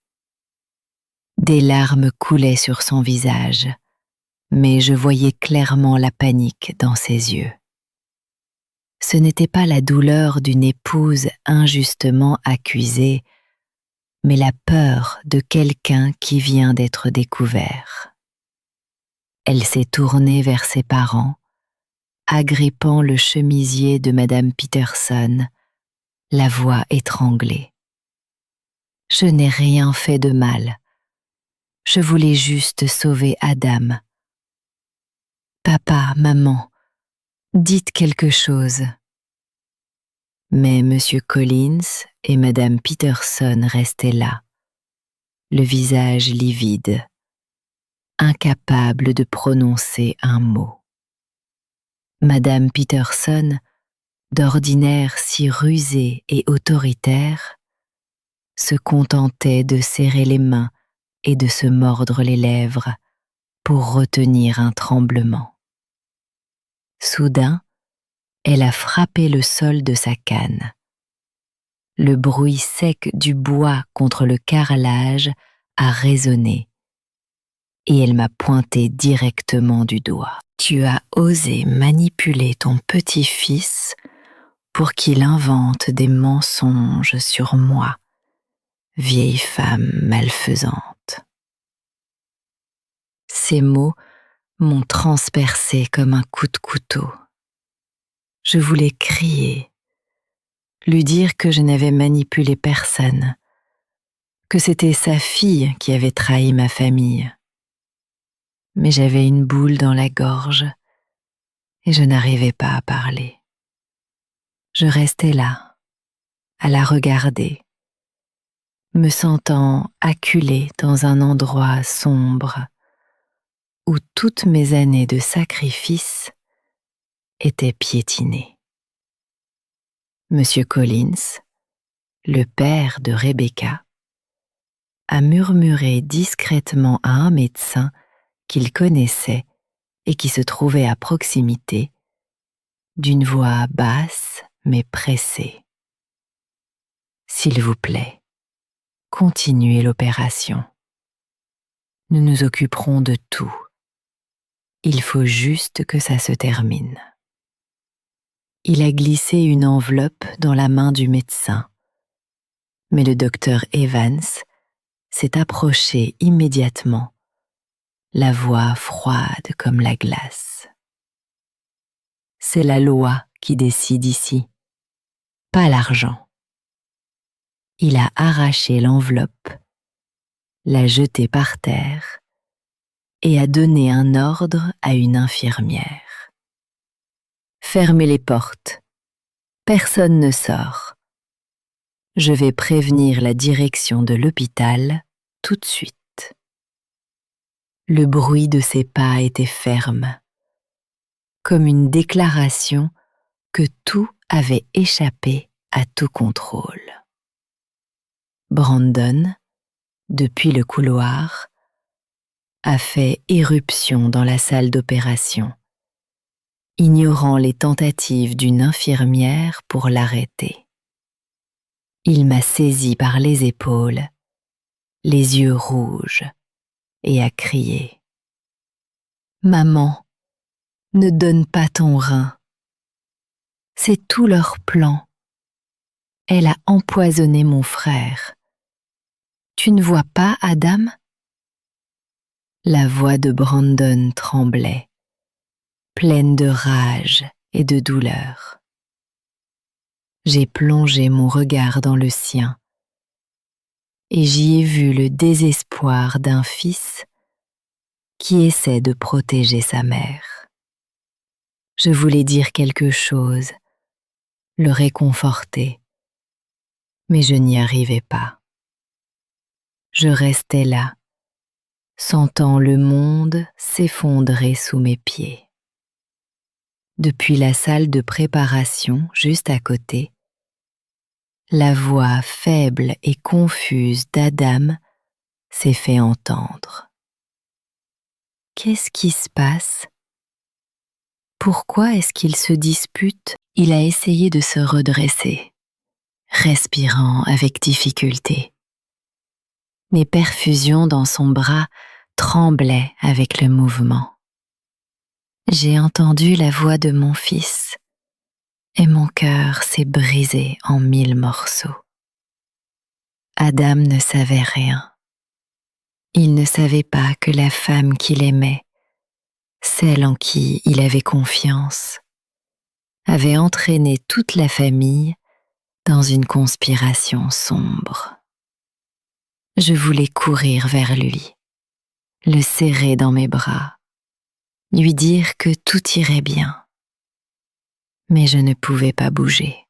Des larmes coulaient sur son visage, mais je voyais clairement la panique dans ses yeux. Ce n'était pas la douleur d'une épouse injustement accusée, mais la peur de quelqu'un qui vient d'être découvert. Elle s'est tournée vers ses parents, agrippant le chemisier de Madame Peterson, la voix étranglée. « Je n'ai rien fait de mal. Je voulais juste sauver Adam. Papa, maman, dites quelque chose. » Mais Monsieur Collins et Madame Peterson restaient là, le visage livide, incapables de prononcer un mot. Madame Peterson, d'ordinaire si rusée et autoritaire, se contentait de serrer les mains et de se mordre les lèvres pour retenir un tremblement. Soudain, elle a frappé le sol de sa canne. Le bruit sec du bois contre le carrelage a résonné et elle m'a pointé directement du doigt. « Tu as osé manipuler ton petit-fils pour qu'il invente des mensonges sur moi, vieille femme malfaisante. » Ces mots m'ont transpercé comme un coup de couteau. Je voulais crier, lui dire que je n'avais manipulé personne, que c'était sa fille qui avait trahi ma famille. Mais j'avais une boule dans la gorge et je n'arrivais pas à parler. Je restais là, à la regarder, me sentant acculée dans un endroit sombre où toutes mes années de sacrifice étaient piétinées. Monsieur Collins, le père de Rebecca, a murmuré discrètement à un médecin qu'il connaissait et qui se trouvait à proximité, d'une voix basse mais pressée. « S'il vous plaît, continuez l'opération. Nous nous occuperons de tout. Il faut juste que ça se termine. » Il a glissé une enveloppe dans la main du médecin, mais le docteur Evans s'est approché immédiatement, la voix froide comme la glace. « C'est la loi qui décide ici, pas l'argent. » Il a arraché l'enveloppe, l'a jetée par terre et a donné un ordre à une infirmière. « Fermez les portes. Personne ne sort. Je vais prévenir la direction de l'hôpital tout de suite. » Le bruit de ses pas était ferme, comme une déclaration que tout avait échappé à tout contrôle. Brandon, depuis le couloir, a fait éruption dans la salle d'opération, ignorant les tentatives d'une infirmière pour l'arrêter. Il m'a saisi par les épaules, les yeux rouges, et a crié « Maman, ne donne pas ton rein. C'est tout leur plan. Elle a empoisonné mon frère. Tu ne vois pas, Adam ?» La voix de Brandon tremblait, pleine de rage et de douleur. J'ai plongé mon regard dans le sien et j'y ai vu le désespoir d'un fils qui essaie de protéger sa mère. Je voulais dire quelque chose, le réconforter, mais je n'y arrivais pas. Je restais là, sentant le monde s'effondrer sous mes pieds. Depuis la salle de préparation juste à côté, la voix faible et confuse d'Adam s'est fait entendre. Qu'est-ce qui se passe? Pourquoi est-ce qu'ils se disputent? Il a essayé de se redresser, respirant avec difficulté. Mes perfusions dans son bras tremblaient avec le mouvement. J'ai entendu la voix de mon fils et mon cœur s'est brisé en 1000 morceaux. Adam ne savait rien. Il ne savait pas que la femme qu'il aimait, celle en qui il avait confiance, avait entraîné toute la famille dans une conspiration sombre. Je voulais courir vers lui, le serrer dans mes bras, lui dire que tout irait bien. Mais je ne pouvais pas bouger.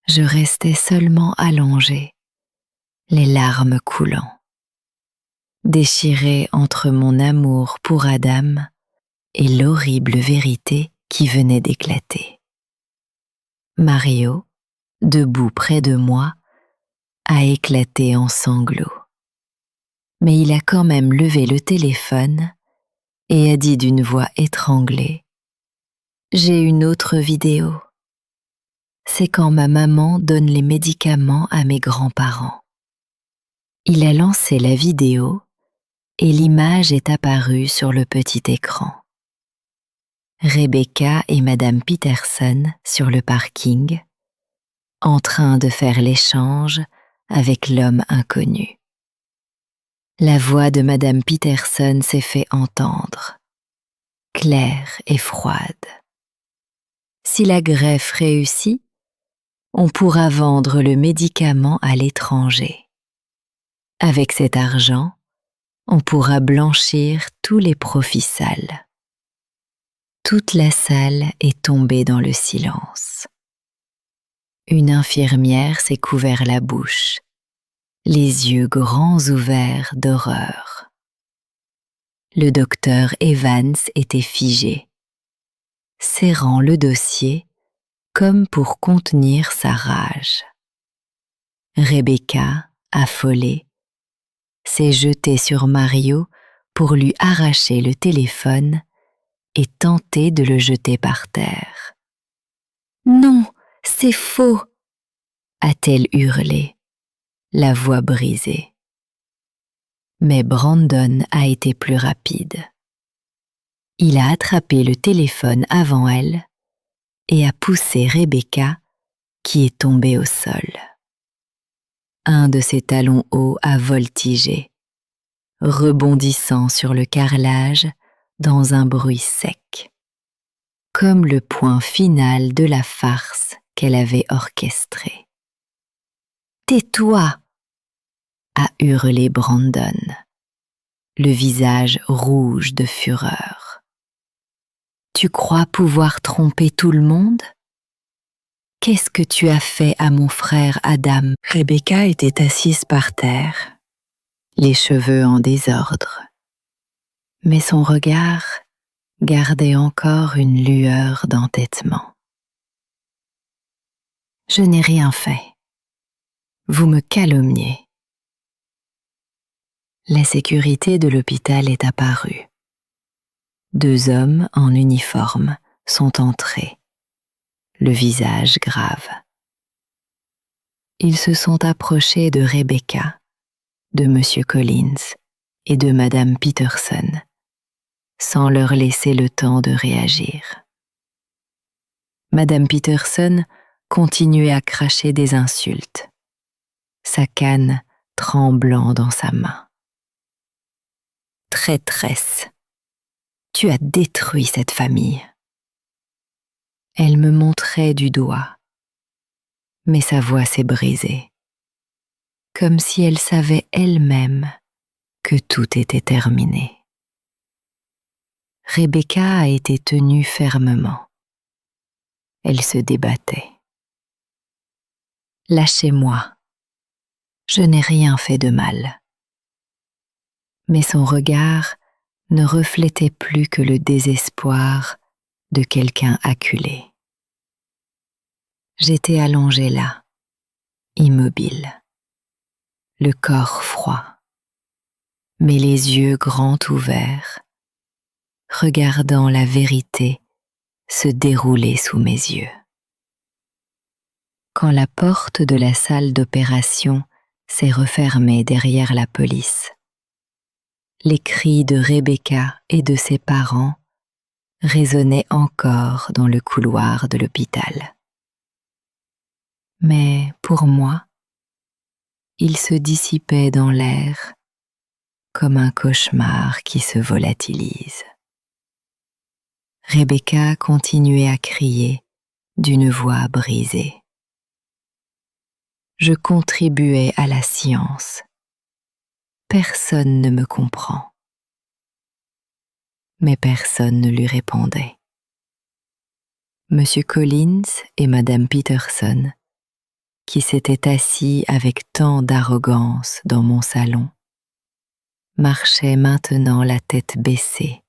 Je restais seulement allongée, les larmes coulant, déchirée entre mon amour pour Adam et l'horrible vérité qui venait d'éclater. Mario, debout près de moi, a éclaté en sanglots. Mais il a quand même levé le téléphone et a dit d'une voix étranglée « J'ai une autre vidéo. C'est quand ma maman donne les médicaments à mes grands-parents. » Il a lancé la vidéo et l'image est apparue sur le petit écran. Rebecca et Madame Peterson sur le parking, en train de faire l'échange avec l'homme inconnu. La voix de Madame Peterson s'est fait entendre, claire et froide. Si la greffe réussit, on pourra vendre le médicament à l'étranger. Avec cet argent, on pourra blanchir tous les profits sales. Toute la salle est tombée dans le silence. Une infirmière s'est couvert la bouche, les yeux grands ouverts d'horreur. Le docteur Evans était figé, serrant le dossier comme pour contenir sa rage. Rebecca, affolée, s'est jetée sur Mario pour lui arracher le téléphone et tenter de le jeter par terre. « Non, c'est faux !» a-t-elle hurlé, la voix brisée. Mais Brandon a été plus rapide. Il a attrapé le téléphone avant elle et a poussé Rebecca, qui est tombée au sol. Un de ses talons hauts a voltigé, rebondissant sur le carrelage dans un bruit sec, comme le point final de la farce qu'elle avait orchestrée. « Tais-toi !» a hurlé Brandon, le visage rouge de fureur. « Tu crois pouvoir tromper tout le monde ? Qu'est-ce que tu as fait à mon frère Adam ?» Rebecca était assise par terre, les cheveux en désordre. Mais son regard gardait encore une lueur d'entêtement. Je n'ai rien fait. Vous me calomniez. La sécurité de l'hôpital est apparue. 2 hommes en uniforme sont entrés, le visage grave. Ils se sont approchés de Rebecca, de M. Collins et de Mme Peterson, sans leur laisser le temps de réagir. Mme Peterson continuait à cracher des insultes, sa canne tremblant dans sa main. « Traîtresse, tu as détruit cette famille. » Elle me montrait du doigt, mais sa voix s'est brisée, comme si elle savait elle-même que tout était terminé. Rebecca a été tenue fermement. Elle se débattait. « Lâchez-moi, je n'ai rien fait de mal. » Mais son regard ne reflétait plus que le désespoir de quelqu'un acculé. J'étais allongée là, immobile, le corps froid, mais les yeux grands ouverts, regardant la vérité se dérouler sous mes yeux. Quand la porte de la salle d'opération s'est refermée derrière la police, les cris de Rebecca et de ses parents résonnaient encore dans le couloir de l'hôpital. Mais pour moi, ils se dissipaient dans l'air comme un cauchemar qui se volatilise. Rebecca continuait à crier d'une voix brisée. Je contribuais à la science. Personne ne me comprend. Mais personne ne lui répondait. Monsieur Collins et Madame Peterson, qui s'étaient assis avec tant d'arrogance dans mon salon, marchaient maintenant la tête baissée,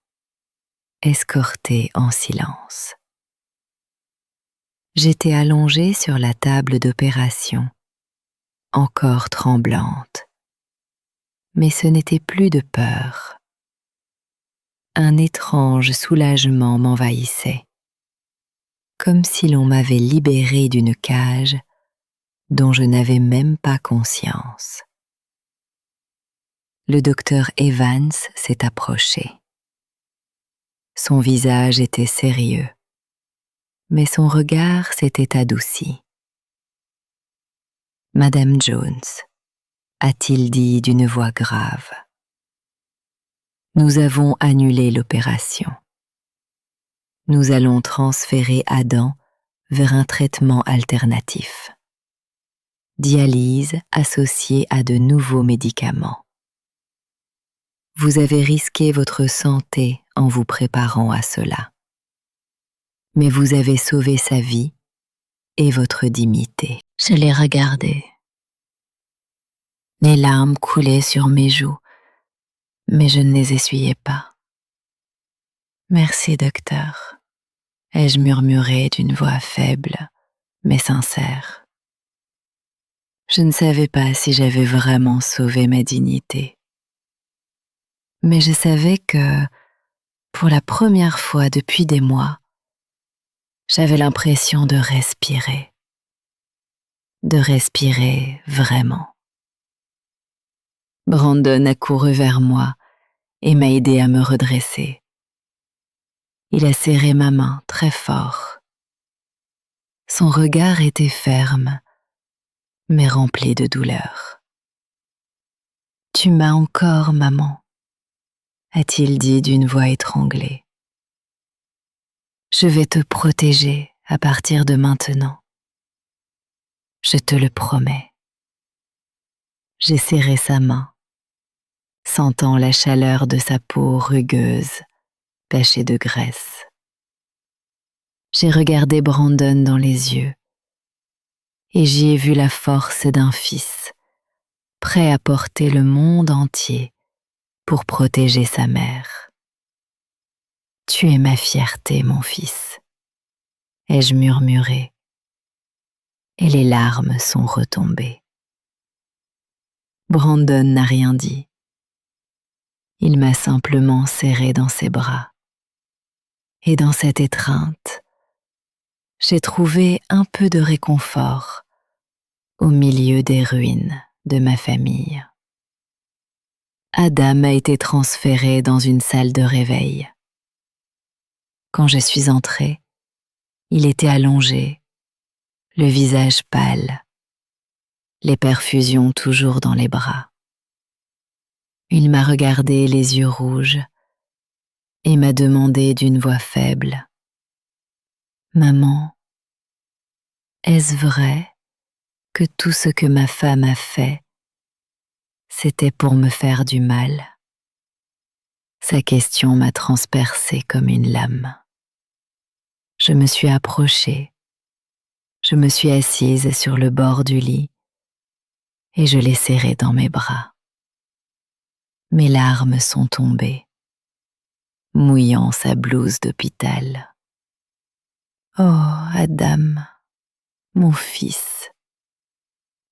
escortés en silence. J'étais allongée sur la table d'opération, encore tremblante, mais ce n'était plus de peur. Un étrange soulagement m'envahissait, comme si l'on m'avait libérée d'une cage dont je n'avais même pas conscience. Le docteur Evans s'est approché. Son visage était sérieux, mais son regard s'était adouci. « Madame Jones », a-t-il dit d'une voix grave, « nous avons annulé l'opération. Nous allons transférer Adam vers un traitement alternatif. Dialyse associée à de nouveaux médicaments. Vous avez risqué votre santé en vous préparant à cela. Mais vous avez sauvé sa vie et votre dignité. » Je l'ai regardé. Les larmes coulaient sur mes joues, mais je ne les essuyais pas. « Merci, docteur », ai-je murmuré d'une voix faible, mais sincère. Je ne savais pas si j'avais vraiment sauvé ma dignité. Mais je savais que, pour la première fois depuis des mois, j'avais l'impression de respirer vraiment. Brandon a couru vers moi et m'a aidé à me redresser. Il a serré ma main très fort. Son regard était ferme, mais rempli de douleur. « Tu m'as encore, maman », a-t-il dit d'une voix étranglée. « Je vais te protéger à partir de maintenant. Je te le promets. » J'ai serré sa main, sentant la chaleur de sa peau rugueuse, tachée de graisse. J'ai regardé Brandon dans les yeux et j'y ai vu la force d'un fils, prêt à porter le monde entier pour protéger sa mère. « Tu es ma fierté, mon fils », ai-je murmuré. et les larmes sont retombées. Brandon n'a rien dit. Il m'a simplement serré dans ses bras. Et dans cette étreinte, j'ai trouvé un peu de réconfort au milieu des ruines de ma famille. Adam a été transféré dans une salle de réveil. Quand je suis entrée, il était allongé, le visage pâle, les perfusions toujours dans les bras. Il m'a regardé les yeux rouges et m'a demandé d'une voix faible: « Maman, est-ce vrai que tout ce que ma femme a fait, c'était pour me faire du mal ?» Sa question m'a transpercée comme une lame. Je me suis approchée, je me suis assise sur le bord du lit et je l'ai serré dans mes bras. Mes larmes sont tombées, mouillant sa blouse d'hôpital. « Oh, Adam, mon fils !»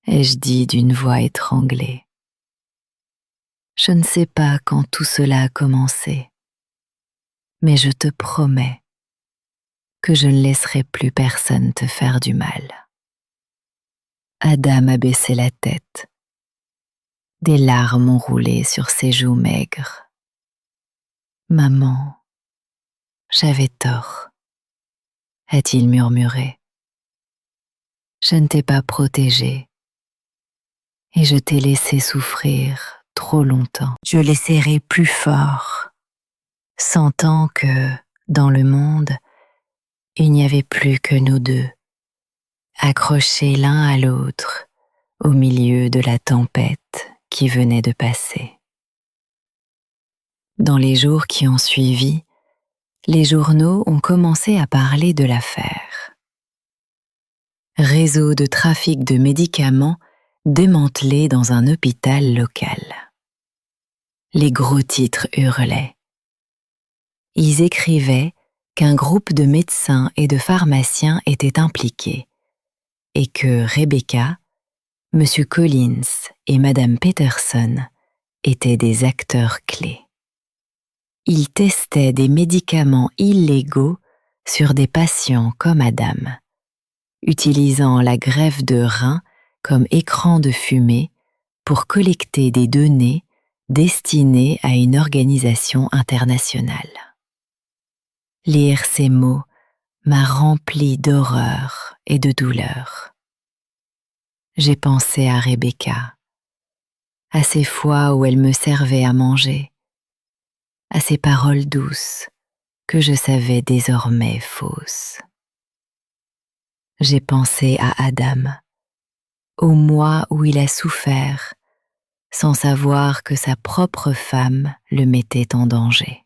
ai-je dit d'une voix étranglée. Je ne sais pas quand tout cela a commencé, mais je te promets que je ne laisserai plus personne te faire du mal. Adam a baissé la tête. Des larmes ont roulé sur ses joues maigres. « Maman, j'avais tort, » a-t-il murmuré. Je ne t'ai pas protégée et je t'ai laissé souffrir trop longtemps. Je l'ai serré plus fort, sentant que, dans le monde, il n'y avait plus que nous deux, accrochés l'un à l'autre au milieu de la tempête qui venait de passer. Dans les jours qui ont suivi, les journaux ont commencé à parler de l'affaire. Réseau de trafic de médicaments démantelé dans un hôpital local. Les gros titres hurlaient. Ils écrivaient qu'un groupe de médecins et de pharmaciens était impliqué et que Rebecca, M. Collins et Mme Peterson étaient des acteurs clés. Ils testaient des médicaments illégaux sur des patients comme Adam, utilisant la greffe de rein comme écran de fumée pour collecter des données destinées à une organisation internationale. Lire ces mots m'a rempli d'horreur et de douleur. J'ai pensé à Rebecca, à ces fois où elle me servait à manger, à ces paroles douces que je savais désormais fausses. J'ai pensé à Adam, au mois où il a souffert sans savoir que sa propre femme le mettait en danger.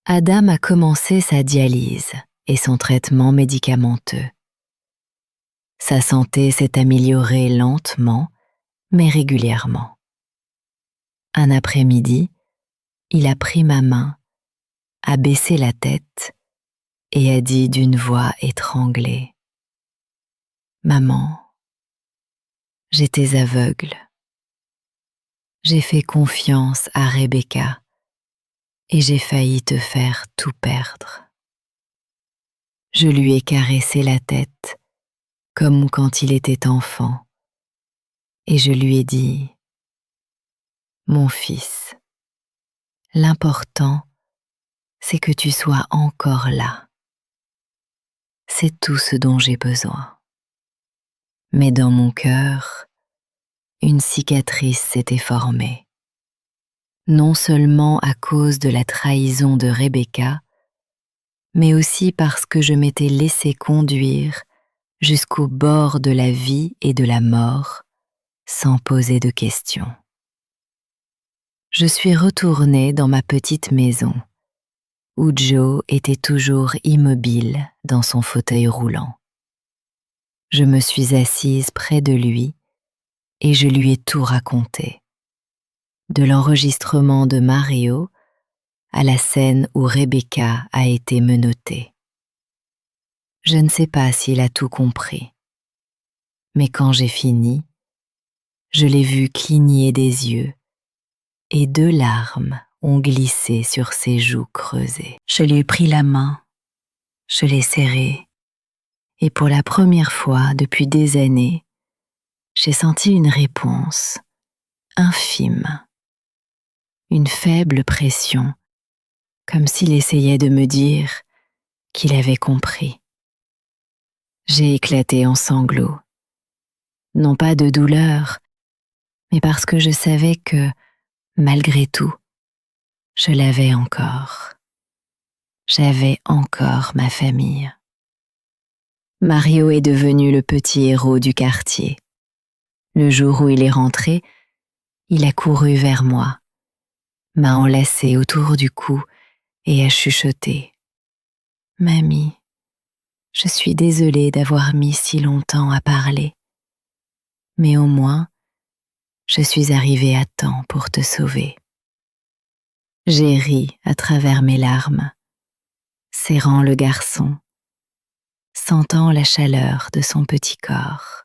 Adam a commencé sa dialyse et son traitement médicamenteux. Sa santé s'est améliorée lentement, mais régulièrement. Un après-midi, il a pris ma main, a baissé la tête et a dit d'une voix étranglée: « Maman, j'étais aveugle. J'ai fait confiance à Rebecca et j'ai failli te faire tout perdre. » Je lui ai caressé la tête comme quand il était enfant et je lui ai dit: « Mon fils, l'important, c'est que tu sois encore là. C'est tout ce dont j'ai besoin. » Mais dans mon cœur, une cicatrice s'était formée. Non seulement à cause de la trahison de Rebecca, mais aussi parce que je m'étais laissé conduire jusqu'au bord de la vie et de la mort, sans poser de questions. Je suis retournée dans ma petite maison, où Joe était toujours immobile dans son fauteuil roulant. Je me suis assise près de lui et je lui ai tout raconté. De l'enregistrement de Mario à la scène où Rebecca a été menottée. Je ne sais pas s'il a tout compris, Mais quand j'ai fini, je l'ai vu cligner des yeux et 2 larmes ont glissé sur ses joues creusées. Je lui ai pris la main, je l'ai serrée et pour la première fois depuis des années, j'ai senti une réponse infime, une faible pression, comme s'il essayait de me dire qu'il avait compris. J'ai éclaté en sanglots, non pas de douleur, mais parce que je savais que, malgré tout, je l'avais encore. J'avais encore ma famille. Mario est devenu le petit héros du quartier. Le jour où il est rentré, il a couru vers moi, m'a enlacé autour du cou et a chuchoté. « Mamie, je suis désolée d'avoir mis si longtemps à parler, mais au moins, je suis arrivée à temps pour te sauver. » J'ai ri à travers mes larmes, serrant le garçon, sentant la chaleur de son petit corps.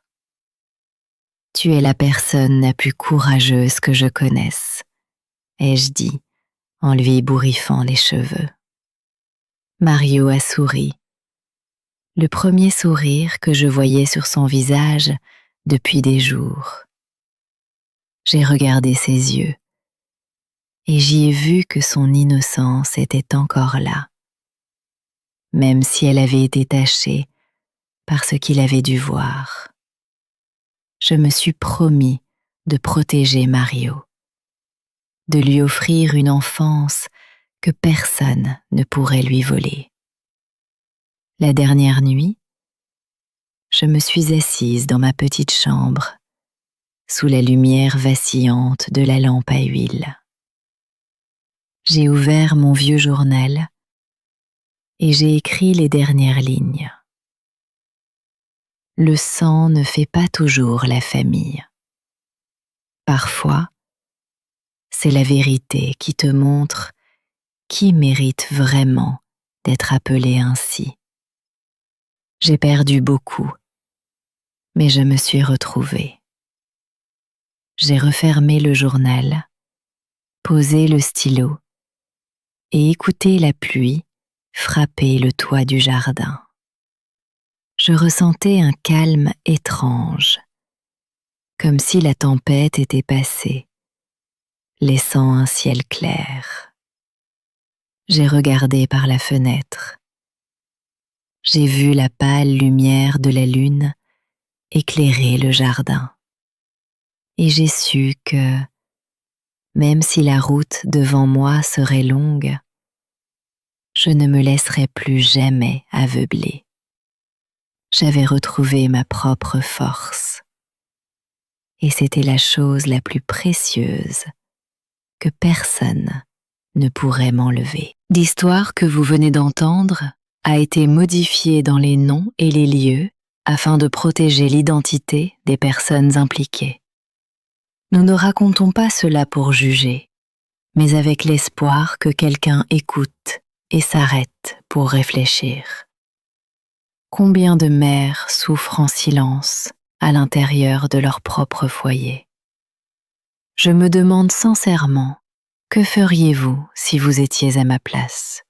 Tu es la personne la plus courageuse que je connaisse, ai-je dit en lui ébouriffant les cheveux. Mario a souri, le premier sourire que je voyais sur son visage depuis des jours. J'ai regardé ses yeux et j'y ai vu que son innocence était encore là, même si elle avait été tachée par ce qu'il avait dû voir. Je me suis promis de protéger Mario, de lui offrir une enfance que personne ne pourrait lui voler. La dernière nuit, je me suis assise dans ma petite chambre, sous la lumière vacillante de la lampe à huile. J'ai ouvert mon vieux journal et j'ai écrit les dernières lignes. Le sang ne fait pas toujours la famille. Parfois, c'est la vérité qui te montre qui mérite vraiment d'être appelé ainsi. J'ai perdu beaucoup, mais je me suis retrouvée. J'ai refermé le journal, posé le stylo et écouté la pluie frapper le toit du jardin. Je ressentais un calme étrange, comme si la tempête était passée, laissant un ciel clair. J'ai regardé par la fenêtre. J'ai vu la pâle lumière de la lune éclairer le jardin. Et j'ai su que, même si la route devant moi serait longue, je ne me laisserai plus jamais aveugler. J'avais retrouvé ma propre force. Et c'était la chose la plus précieuse que personne ne pourrait m'enlever. L'histoire que vous venez d'entendre a été modifiée dans les noms et les lieux afin de protéger l'identité des personnes impliquées. Nous ne racontons pas cela pour juger, mais avec l'espoir que quelqu'un écoute et s'arrête pour réfléchir. Combien de mères souffrent en silence à l'intérieur de leur propre foyer? Je me demande sincèrement, que feriez-vous si vous étiez à ma place?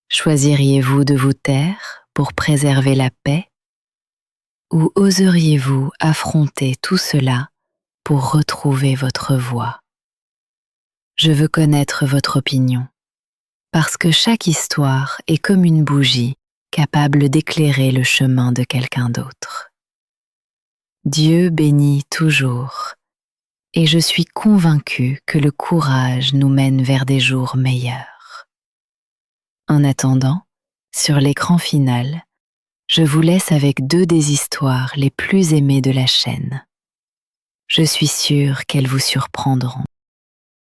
Choisiriez-vous de vous taire pour préserver la paix? Ou oseriez-vous affronter tout cela pour retrouver votre voie? Je veux connaître votre opinion, parce que chaque histoire est comme une bougie capable d'éclairer le chemin de quelqu'un d'autre. Dieu bénit toujours, et je suis convaincue que le courage nous mène vers des jours meilleurs. En attendant, sur l'écran final, je vous laisse avec 2 des histoires les plus aimées de la chaîne. Je suis sûre qu'elles vous surprendront.